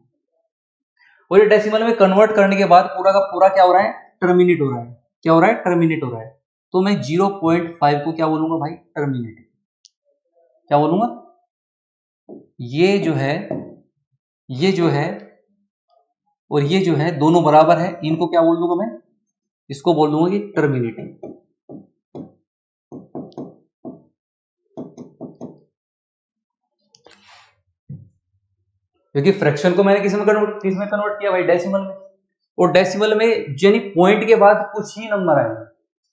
और ये डेसिमल में कन्वर्ट करने के बाद पूरा का पूरा क्या हो रहा है, टर्मिनेट हो रहा है। क्या हो रहा है, टर्मिनेट हो रहा है। तो मैं 0.5 को क्या बोलूंगा भाई, टर्मिनेट। क्या बोलूंगा, ये जो है, ये जो है और ये जो है दोनों बराबर है, इनको क्या बोल दूंगा मैं, इसको बोल दूंगा कि टर्मिनेटिंग। क्योंकि फ्रैक्शन को मैंने किस में कन्वर्ट किया भाई, डेसिमल में। और डेसिमल में यानी पॉइंट के बाद कुछ ही नंबर आएंगे।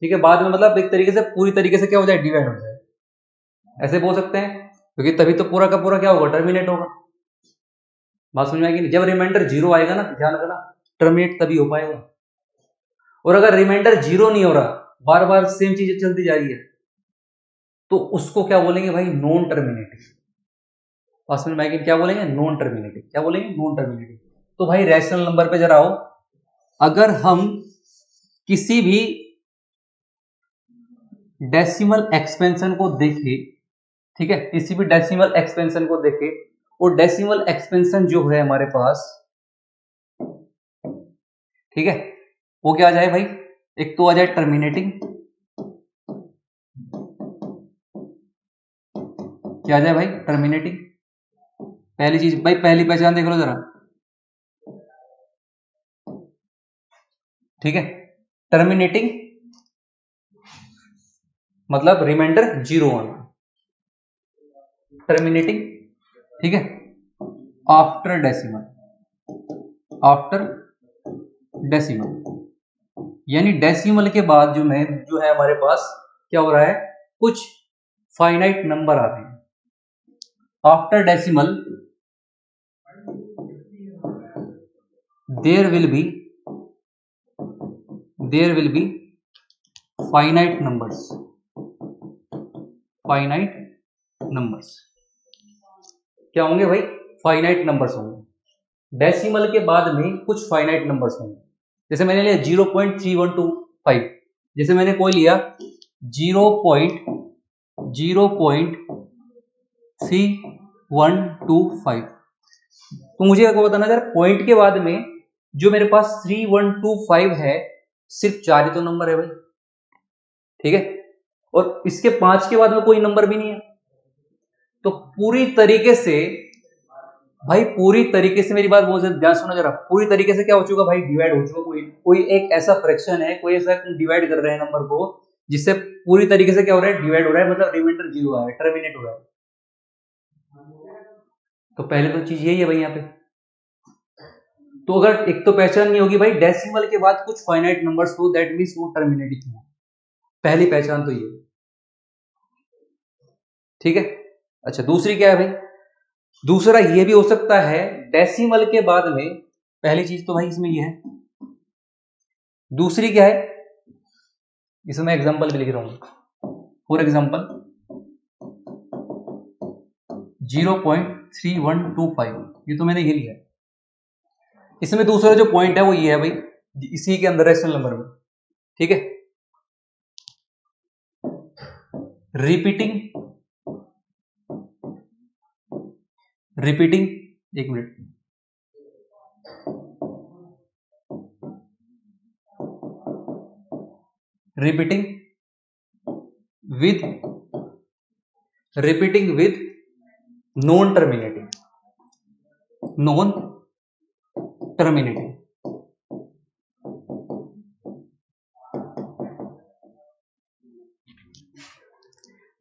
ठीक है, बाद में मतलब एक तरीके से पूरी तरीके से क्या हो जाए, डिवाइड हो जाए, ऐसे बोल सकते हैं। क्योंकि तभी तो पूरा का पूरा क्या होगा, टर्मिनेट होगा। बात समझ में आएगी नहीं? जब रिमाइंडर 0 आएगा ना, ध्यान रखना, टर्मिनेट तभी हो पाएगा। और अगर रिमाइंडर 0 नहीं हो रहा, बार बार सेम चीजें चलती जा रही है, तो उसको क्या बोलेंगे भाई, नॉन टर्मिनेटिंग। बात समझ में आएगी? क्या बोलेंगे, नॉन टर्मिनेटिंग। क्या बोलेंगे, नॉन टर्मिनेटिंग। तो भाई रैशनल नंबर पे जरा आओ, अगर हम किसी भी डेसिमल एक्सपेंशन को देखें, ठीक है, किसी भी डेसिमल एक्सपेंशन को देखें, और डेसिमल एक्सपेंशन जो है हमारे पास, ठीक है, वो क्या आ जाए भाई, एक तो आ जाए टर्मिनेटिंग, क्या आ जाए भाई, टर्मिनेटिंग। पहली चीज भाई, पहली पहचान देख लो जरा, ठीक है, टर्मिनेटिंग मतलब रिमाइंडर 0 आना, टर्मिनेटिंग, ठीक है, आफ्टर डेसिमल, आफ्टर डेसिमल, यानी डेसिमल के बाद जो है हमारे पास क्या हो रहा है, कुछ फाइनाइट नंबर आ रहे हैं। After decimal there will be finite numbers, finite numbers क्या होंगे भाई, फाइनाइट नंबर्स होंगे। डेसिमल के बाद में कुछ फाइनाइट नंबर्स होंगे। जैसे मैंने लिया 0.3125, जैसे मैंने कोई लिया 0.3125, तो मुझे आपको बताना यार, पॉइंट के बाद में जो मेरे पास 3125 है, सिर्फ 4 ही तो नंबर है भाई, ठीक है, और इसके 5 के बाद में कोई नंबर भी नहीं है। तो पूरी तरीके से भाई, पूरी तरीके से मेरी बात बहुत ध्यान सुनो जरा, पूरी तरीके से क्या हो चुका भाई, डिवाइड हो चुका। कोई एक ऐसा फ्रैक्शन है, कोई ऐसा डिवाइड कर रहे हैं नंबर को, जिससे पूरी तरीके से क्या हो रहा है, डिवाइड हो रहा है, मतलब रिमाइंडर 0 आ रहा है, टर्मिनेट हो रहा है। तो पहले तो चीज यही है भाई यहाँ पे। तो अगर एक तो पहचान नहीं होगी भाई, डेसिमल के बाद कुछ फाइनाइट नंबर्स हो, दैट मींस वो टर्मिनेटिंग है। पहली पहचान तो ये, ठीक है। अच्छा, दूसरी क्या है भाई, दूसरा ये भी हो सकता है डेसिमल के बाद में, पहली चीज तो भाई इसमें ये है, दूसरी क्या है, इसमें एग्जांपल भी लिख रहा हूं। फॉर एग्जांपल 0.3125, ये तो मैंने ये लिया। इसमें दूसरा जो पॉइंट है वो ये है भाई, इसी के अंदर रैशनल नंबर में, ठीक है, रिपीटिंग रिपीटिंग, एक minute, repeating with non terminating, non terminating.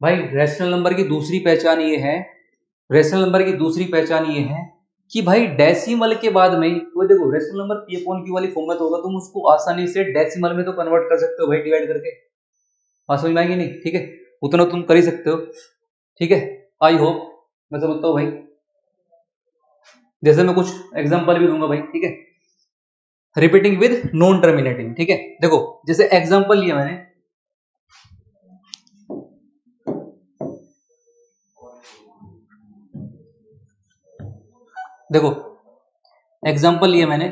भाई रेशनल नंबर की दूसरी पहचान ये है, रेशनल नंबर की दूसरी पहचान ये है कि भाई डेसिमल के बाद में, वो देखो rational number P upon Q वाली फॉर्म में तो होगा, तुम उसको आसानी से डेसिमल में तो कन्वर्ट कर सकते हो भाई, डिवाइड करके। बात समझ में आएगी नहीं? ठीक है, उतना तुम कर ही सकते हो। ठीक है, आई होप मैं समझता हूँ भाई। जैसे मैं कुछ एग्जांपल भी दूंगा भाई। ठीक है, रिपीटिंग विद नॉन टर्मिनेटिंग। ठीक है, देखो जैसे एग्जांपल लिया मैंने, देखो एग्जांपल लिया मैंने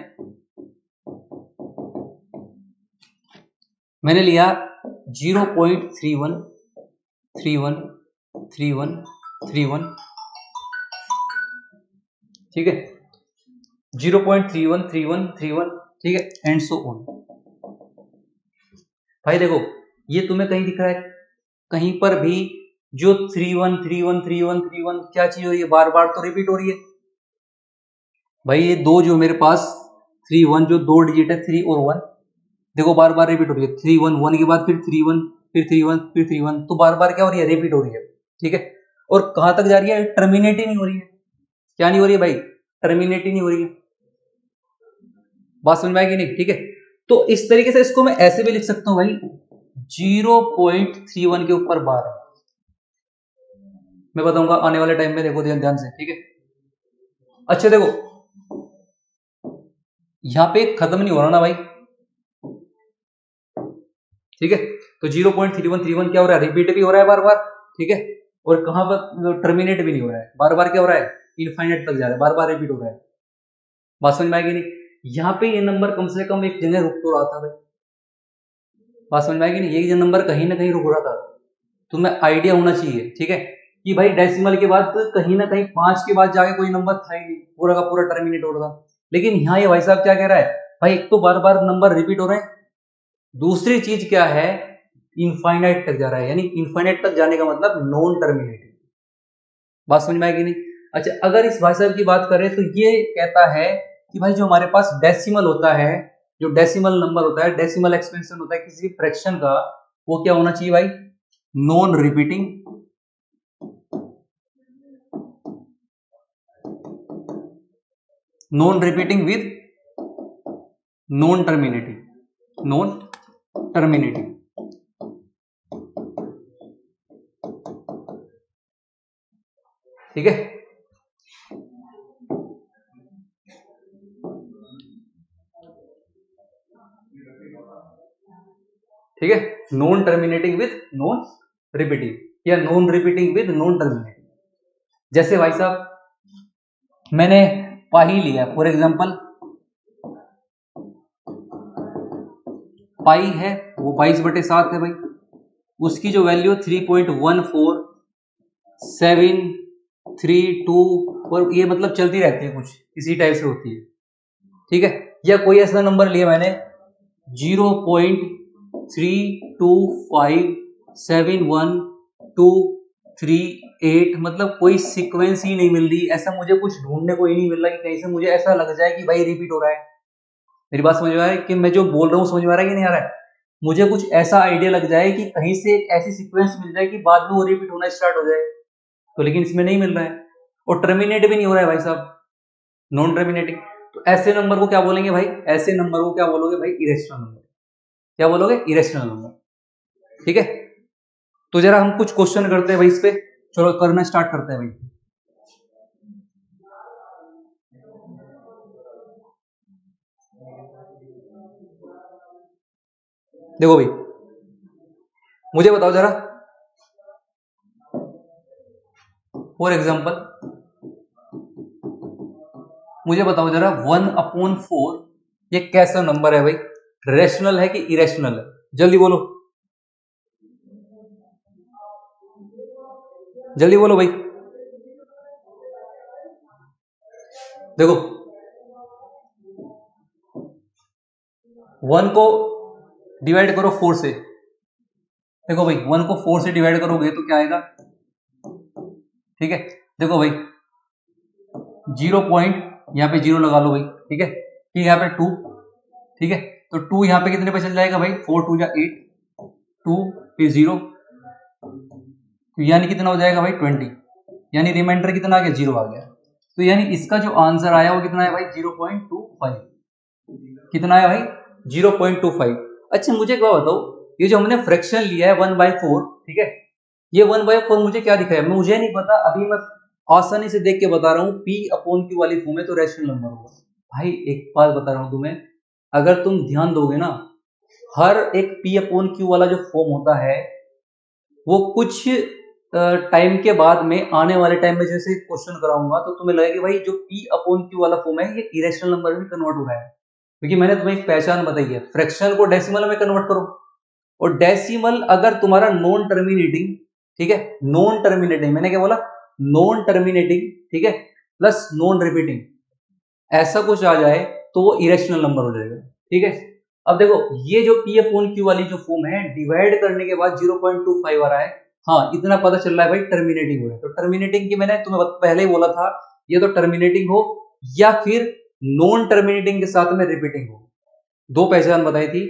लिया 0.31313131, ठीक है, 0.313131, ठीक है, एंड सो ऑन। भाई देखो ये तुम्हें कहीं दिख रहा है, कहीं पर भी जो 31313131 क्या चीज हो रही है, बार बार तो रिपीट हो रही है भाई। ये दो जो मेरे पास 31 जो दो डिजिट है 3 और 1, देखो बार बार रिपीट हो रही है। 3 1 के बाद फिर 3 1 फिर 3 1 फिर 3 1, तो बार बार क्या हो रही है, रिपीट हो रही है। ठीक है, और कहां तक जा रही है, टर्मिनेट ही नहीं हो रही है। क्या नहीं हो रही है भाई, टर्मिनेट ही नहीं हो रही है। बात समझ में आएगी नहीं? ठीक है, तो इस तरीके से इसको मैं ऐसे भी लिख सकता हूं भाई, 0.31 के ऊपर बार। मैं बताऊंगा आने वाले टाइम में, देखो ध्यान से। ठीक है, अच्छा देखो यहां पे खत्म नहीं हो रहा ना भाई। ठीक है, तो 0.3131 क्या हो रहा है, रिपीट भी हो रहा है बार बार। ठीक है, और कहां पर टर्मिनेट भी नहीं हो रहा है, बार बार क्या हो रहा है, इनफाइनाइट तक जा रहा है, बार बार रिपीट हो रहा है। बात समझ में आएगी नहीं? यहाँ पे ये नंबर कम से कम एक जगह रुक तो रहा था भाई। बात समझ में आएगी नहीं? ये नंबर कहीं ना कहीं रुक रहा था, तुम्हें आइडिया होना चाहिए। ठीक है, कि भाई डेसिमल के बाद कहीं ना कहीं 5 के बाद जाके कोई नंबर था ही नहीं, पूरा का पूरा टर्मिनेट हो रहा था। लेकिन यहाँ ये भाई साहब क्या कह रहा है, भाई एक तो बार बार नंबर रिपीट हो रहे हैं, दूसरी चीज क्या है, इनफाइनाइट तक जा रहा है, यानी इनफाइनाइट तक जाने का मतलब नॉन टर्मिनेटिंग। बात समझ में आएगी नहीं? अच्छा अगर इस भाई साहब की बात करें तो ये कहता है कि भाई जो हमारे पास डेसिमल होता है, जो डेसिमल नंबर होता है, डेसिमल एक्सपेंशन होता है किसी फ्रैक्शन का, वो क्या होना चाहिए भाई, non repeating, non repeating with non terminating, non terminating. ठीक है, ठीक है, non terminating with non repeating, या non repeating with non terminating. जैसे भाई साहब मैंने पाई लिया, फॉर एग्जांपल पाई है वो 22/7 है भाई, उसकी जो वैल्यू 3.14732, और ये मतलब चलती रहती है, कुछ इसी टाइप से होती है। ठीक है, या कोई ऐसा नंबर लिया मैंने 0.32571238, मतलब कोई सीक्वेंस ही नहीं मिल रही, ऐसा मुझे कुछ ढूंढने को ही नहीं मिल रहा कि कहीं से मुझे ऐसा लग जाए कि भाई रिपीट हो रहा है। मेरी बात समझ में आ रहा है कि मैं जो बोल रहा हूँ समझ में आ रहा है कि नहीं आ रहा है? मुझे कुछ ऐसा आइडिया लग जाए कि कहीं से एक ऐसी सीक्वेंस मिल जाए कि बाद में वो रिपीट होना स्टार्ट हो जाए, तो लेकिन इसमें नहीं मिल रहा है, और टर्मिनेट भी नहीं हो रहा है भाई साहब, नॉन टर्मिनेटिंग। तो ऐसे नंबर को क्या बोलेंगे भाई, ऐसे नंबर को क्या बोलोगे भाई, इरेशनल नंबर। क्या बोलोगे, इरेशनल नंबर। ठीक है, तो जरा हम कुछ क्वेश्चन करते हैं भाई इस पे, चलो करना स्टार्ट करते हैं भाई। देखो भाई मुझे बताओ जरा, फॉर एग्जांपल मुझे बताओ जरा 1/4 ये कैसा नंबर है भाई, रेशनल है कि इरेशनल है, जल्दी बोलो, जल्दी बोलो भाई। देखो 1 को डिवाइड करो 4 से, देखो भाई 1 को 4 से डिवाइड करोगे तो क्या आएगा, ठीक है। देखो भाई 0 पॉइंट यहाँ पे 0 लगा लो भाई, ठीक है। फिर यहाँ पे 2, ठीक है। तो 2 यहाँ पे कितने पे चल जाएगा भाई, 4 2 जा 8, 2 फिर 0, तो यानी कितना हो जाएगा भाई 20, यानी रिमाइंडर कितना आ गया, 0 आ गया। तो यानी इसका जो आंसर आया वो कितना है भाई 0.25, कितना आया भाई 0.25। अच्छा मुझे क्या बताओ, ये जो हमने फ्रैक्शन लिया है 1/4, ठीक है, ये 1/4 मुझे क्या दिखाया, मुझे नहीं पता, अभी मैं आसानी से देख के बता रहा हूँ, P/Q वाली फॉर्म है तो रैशनल नंबर होगा। भाई एक बात बता रहा हूँ तुम्हें, अगर तुम ध्यान दोगे ना, हर एक P/Q वाला जो फॉर्म होता है वो कुछ टाइम के बाद में, आने वाले टाइम में जैसे क्वेश्चन कराऊंगा तो तुम्हें लगेगा कि भाई जो P/Q वाला फॉर्म है ये इरेशनल नंबर में कन्वर्ट हो रहा है, क्योंकि मैंने तुम्हें एक पहचान बताई है, फ्रैक्शन को डेसिमल में कन्वर्ट करो, और डेसिमल अगर तुम्हारा नॉन टर्मिनेटिंग, ठीक है, नॉन टर्मिनेटिंग, मैंने क्या बोला, नॉन टर्मिनेटिंग, ठीक है, प्लस नॉन रिपीटिंग, ऐसा कुछ आ जाए तो वो इरेशनल नंबर हो जाएगा, ठीक है। अब देखो ये जो P/Q वाली जो फॉर्म है, डिवाइड करने के बाद 0.25 आ रहा है, हाँ इतना पता चल रहा है भाई टर्मिनेटिंग हो है, तो टर्मिनेटिंग की मैंने तुम्हें पहले ही बोला था, ये तो टर्मिनेटिंग हो या फिर नॉन टर्मिनेटिंग के साथ में रिपीटिंग हो, दो पहचान बताई थी,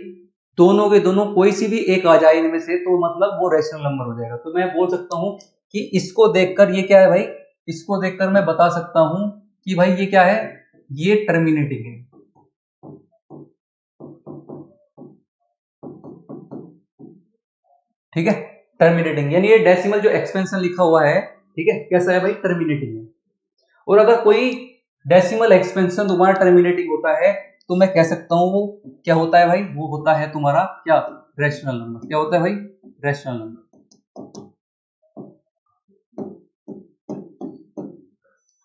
दोनों के दोनों कोई सी भी एक आ जाए इनमें से तो मतलब वो रैशनल नंबर हो जाएगा। तो मैं बोल सकता हूं कि इसको देखकर ये क्या है भाई, इसको देखकर मैं बता सकता हूं कि भाई ये क्या है, ये टर्मिनेटिंग है, ठीक है, टर्मिनेटिंग, यानी ये डेसिमल जो एक्सपेंशन लिखा हुआ है, ठीक है, कैसा है भाई, टर्मिनेटिंग है। और अगर कोई डेसिमल एक्सपेंशन तुम्हारा टर्मिनेटिंग होता है तो मैं कह सकता हूं वो क्या होता है भाई, वो होता है तुम्हारा क्या, रैशनल नंबर। क्या होता है भाई, रैशनल नंबर।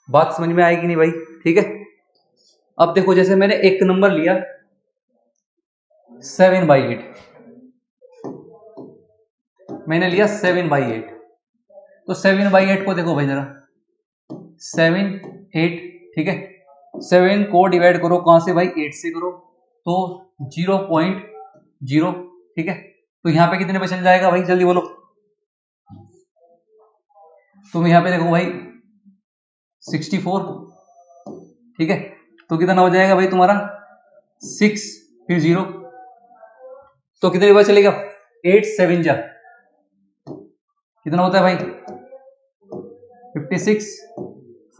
बात समझ में आएगी नहीं भाई, ठीक है। अब देखो जैसे मैंने एक नंबर लिया 7/8, मैंने लिया 7/8, तो 7/8 को देखो भाई जरा, 7 8, ठीक है, 7 को डिवाइड करो कहां से भाई, 8 से करो, तो 0.0, ठीक है। तो यहां पे कितने पे चल जाएगा भाई, जल्दी बोलो, तुम यहां पे देखो भाई 64, ठीक है, तो कितना हो जाएगा भाई तुम्हारा 6 फिर 0, तो कितने बार चलेगा, 8 7 जा कितना होता है भाई 56,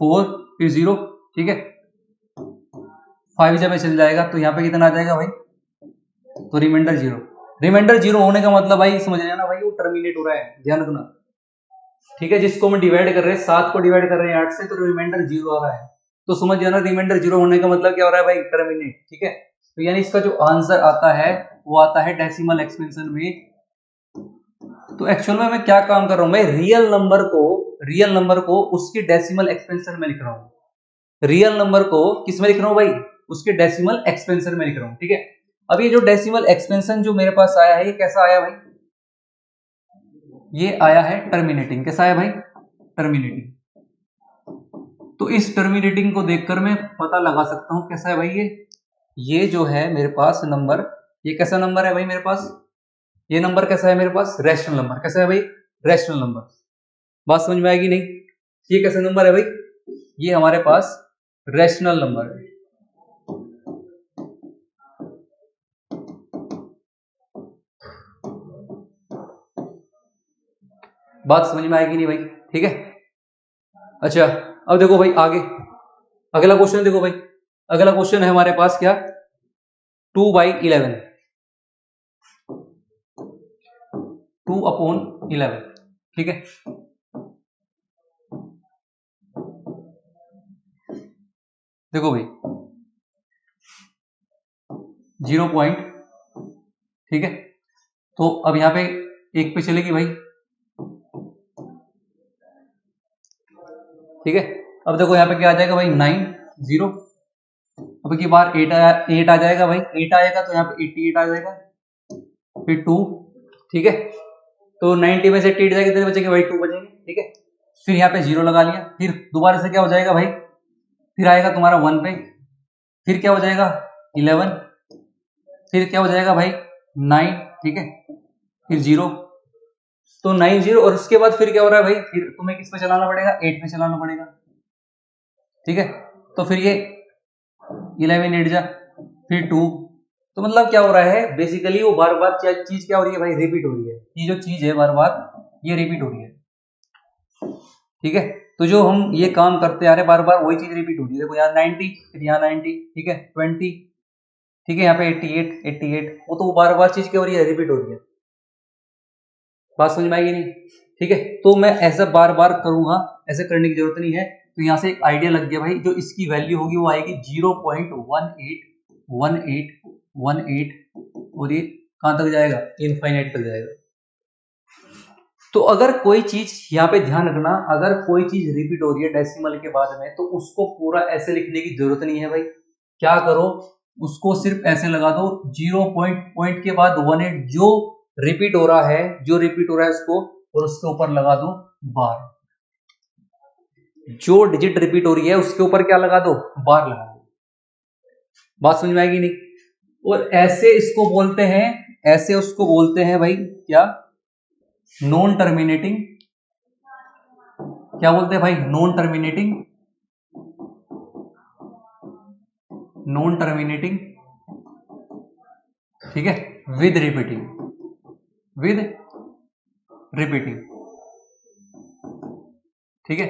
4 फिर 0, ठीक है, 5 जब चल जाएगा तो यहाँ पे कितना आ जाएगा भाई, तो रिमाइंडर 0, रिमाइंडर 0 होने का मतलब भाई समझ रहे हैं ना भाई, वो टर्मिनेट हो रहा है, ध्यान रखना, ठीक है। जिसको हम डिवाइड कर रहे हैं, 7 को डिवाइड कर रहे हैं 8 से, तो रिमाइंडर 0 आ रहा है, तो समझ जाना रिमाइंडर 0 होने का मतलब क्या हो रहा है भाई, टर्मिनेट, ठीक है। तो यानी इसका जो आंसर आता है वो आता है डेसिमल एक्सपेंशन में। तो एक्चुअल में मैं क्या काम कर रहा हूं, मैं रियल नंबर को उसके डेसिमल एक्सपेंशन में लिख रहा हूं, रियल नंबर को किस में लिख रहा हूं भाई, उसके डेसिमल एक्सपेंशन में लिख रहा हूं, ठीक है। अब ये जो डेसिमल एक्सपेंशन जो मेरे पास आया है, ये कैसा आया भाई, ये आया है टर्मिनेटिंग, कैसा है भाई, टर्मिनेटिंग। तो इस टर्मिनेटिंग को देखकर मैं पता लगा सकता हूं कैसा है भाई, ये जो है मेरे पास नंबर, ये कैसा नंबर है भाई मेरे पास, ये नंबर कैसा है मेरे पास, रैशनल नंबर, कैसा है भाई, रैशनल नंबर। बात समझ में आएगी नहीं, ये कैसा नंबर है भाई, ये हमारे पास रैशनल नंबर है। बात समझ में आएगी नहीं भाई, ठीक है। अच्छा अब देखो भाई आगे, अगला क्वेश्चन देखो भाई, अगला क्वेश्चन है हमारे पास क्या, 2/11, 2/11, ठीक है। देखो भाई 0 पॉइंट, ठीक है, तो अब यहां पे एक पे चलेगी भाई, ठीक है। अब देखो यहाँ पे क्या आ जाएगा भाई 9 0, अब की बार 8 आ जाएगा भाई, 8 आएगा तो यहाँ पे 88 आ जाएगा, फिर 2, ठीक है, तो 90 में से 88 जाएगा कितने बचेंगे भाई, 2 बचेंगे, ठीक है। फिर यहाँ पे 0 लगा लिया, फिर दोबारा से क्या हो जाएगा भाई फिर आएगा तुम्हारा 1 पे, फिर क्या हो जाएगा 11, फिर क्या हो जाएगा भाई 9, ठीक है, फिर 0, तो 9 0, और उसके बाद फिर क्या हो रहा है भाई, फिर तुम्हें किस पे चलाना पड़ेगा, 8 पे चलाना पड़ेगा, ठीक है। तो फिर ये 11 8 जा, फिर 2, तो मतलब क्या हो रहा है बेसिकली, वो बार बार चीज क्या हो रही है भाई, रिपीट हो रही है, ये जो चीज है बार बार ये रिपीट हो रही है, ठीक है। तो जो हम ये काम करते आ रहे बार बार वही चीज रिपीट हो रही है, देखो यहाँ 90, फिर यहाँ 90, ठीक है, 20, ठीक है, यहाँ पे 88 88, वो तो बार बार चीज क्या हो रही है, रिपीट हो रही है। बात समझ में आएगी नहीं, ठीक है। तो मैं ऐसा बार बार करूंगा, ऐसे करने की जरूरत नहीं है। तो यहाँ से एक आइडिया लग गया भाई, जो इसकी वैल्यू होगी वो आएगी 0.1818, और ये कहां तक जाएगा, इनफाइनाइट तक जाएगा। तो अगर कोई चीज, यहाँ पे ध्यान रखना, अगर कोई चीज रिपीट हो रही है डेसिमल के बाद में, तो उसको पूरा ऐसे लिखने की जरूरत नहीं है भाई। क्या करो, उसको सिर्फ ऐसे लगा दो, 0 पॉइंट के बाद 18, जो रिपीट हो रहा है, उसको, और उसके ऊपर लगा दो बार। जो डिजिट रिपीट हो रही है उसके ऊपर क्या लगा दो, बार लगा दो। बात समझ में आएगी नहीं। और ऐसे इसको बोलते हैं, ऐसे उसको बोलते हैं भाई क्या, नॉन टर्मिनेटिंग। क्या बोलते हैं भाई, नॉन टर्मिनेटिंग, नॉन टर्मिनेटिंग, ठीक है, विद रिपीटिंग, विद रिपीटिंग, ठीक है,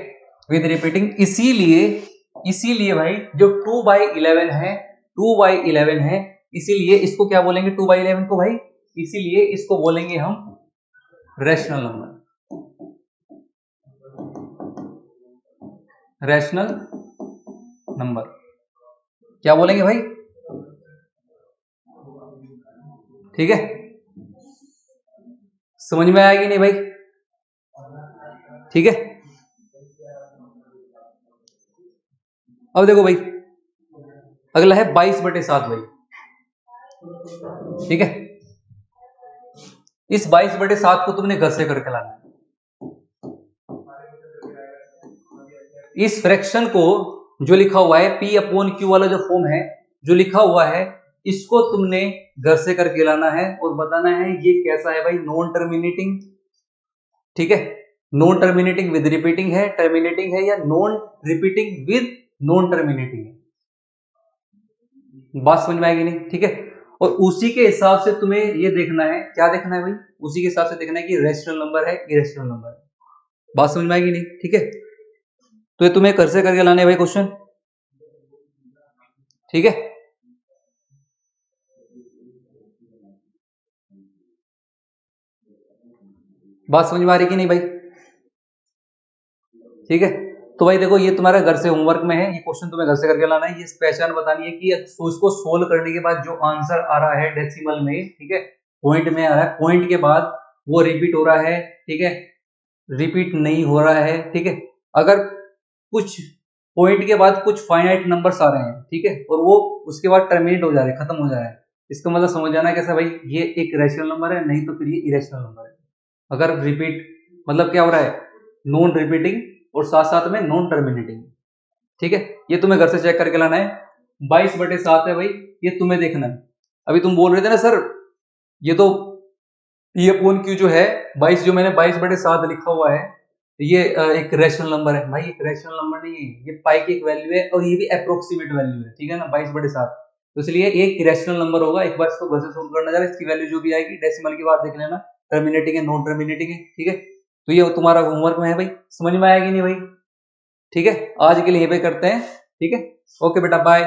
विद रिपीटिंग। इसीलिए भाई जो 2/11 है, 2/11 है, इसीलिए इसको क्या बोलेंगे 2/11 को भाई, इसीलिए इसको बोलेंगे हम रैशनल नंबर, रैशनल नंबर। क्या बोलेंगे भाई, ठीक है, समझ में आएगी नहीं भाई, ठीक है। अब देखो भाई, अगला है 22/7 भाई, ठीक है। इस 22/7 को तुमने घर से करके लाना है। इस फ्रैक्शन को जो लिखा हुआ है P/Q वाला जो फॉर्म है, जो लिखा हुआ है, इसको तुमने घर से करके लाना है और बताना है ये कैसा है भाई, नॉन टर्मिनेटिंग, ठीक है, नॉन टर्मिनेटिंग विद रिपीटिंग है, टर्मिनेटिंग है, या non repeating with non terminating है। बात समझ में आएगी नहीं, ठीक है। और उसी के हिसाब से तुम्हें ये देखना है, क्या देखना है भाई, उसी के हिसाब से देखना है कि रैशनल नंबर है, इरेशनल नंबर है। बात समझ में आएगी नहीं, ठीक है। तो ये तुम्हें घर से करके लाने हैं भाई क्वेश्चन, ठीक है। बात समझ में आ रही कि नहीं भाई, ठीक है। तो भाई देखो, ये तुम्हारा घर से होमवर्क में है, ये क्वेश्चन तुम्हें घर से करके लाना है, ये पहचान बतानी है कि इसको सोल्व करने के बाद जो आंसर आ रहा है डेसिमल में, ठीक है, पॉइंट में आ रहा है, पॉइंट के बाद वो रिपीट हो रहा है, ठीक है, रिपीट नहीं हो रहा है, ठीक है। अगर कुछ पॉइंट के बाद कुछ फाइनाइट नंबर्स आ रहे हैं, ठीक है, और वो उसके बाद टर्मिनेट हो जा रहे हैं, खत्म हो जा रहे हैं, इसका मतलब समझ जाना है कैसा भाई, ये एक रैशनल नंबर है, नहीं तो फिर ये इरेशनल नंबर है। अगर रिपीट मतलब क्या हो रहा है, नॉन रिपीटिंग और साथ साथ में नॉन टर्मिनेटिंग, ठीक है। ये तुम्हें घर से चेक करके लाना है। 22/7 है भाई, ये तुम्हें देखना है। अभी तुम बोल रहे थे ना सर, ये तो P/Q जो है 22, जो मैंने 22/7 लिखा हुआ है, ये एक रैशनल नंबर है भाई, एक रैशनल नंबर नहीं है, ये पाई की एक वैल्यू है, और ये भी अप्रोक्सीमेट वैल्यू है, ठीक है ना, 22/7। तो इसलिए एक इरेशनल नंबर होगा। एक बार इसको घर से सोल्व करना जरा, इसकी वैल्यू जो भी आएगी डेसिमल की बात देख लेना, टर्मिनेटिंग है नॉन टर्मिनेटिंग है, ठीक है। तो ये तुम्हारा होमवर्क में है भाई, समझ में आएगी नहीं भाई, ठीक है। आज के लिए यहीं पे करते हैं, ठीक है, ओके बेटा, बाय।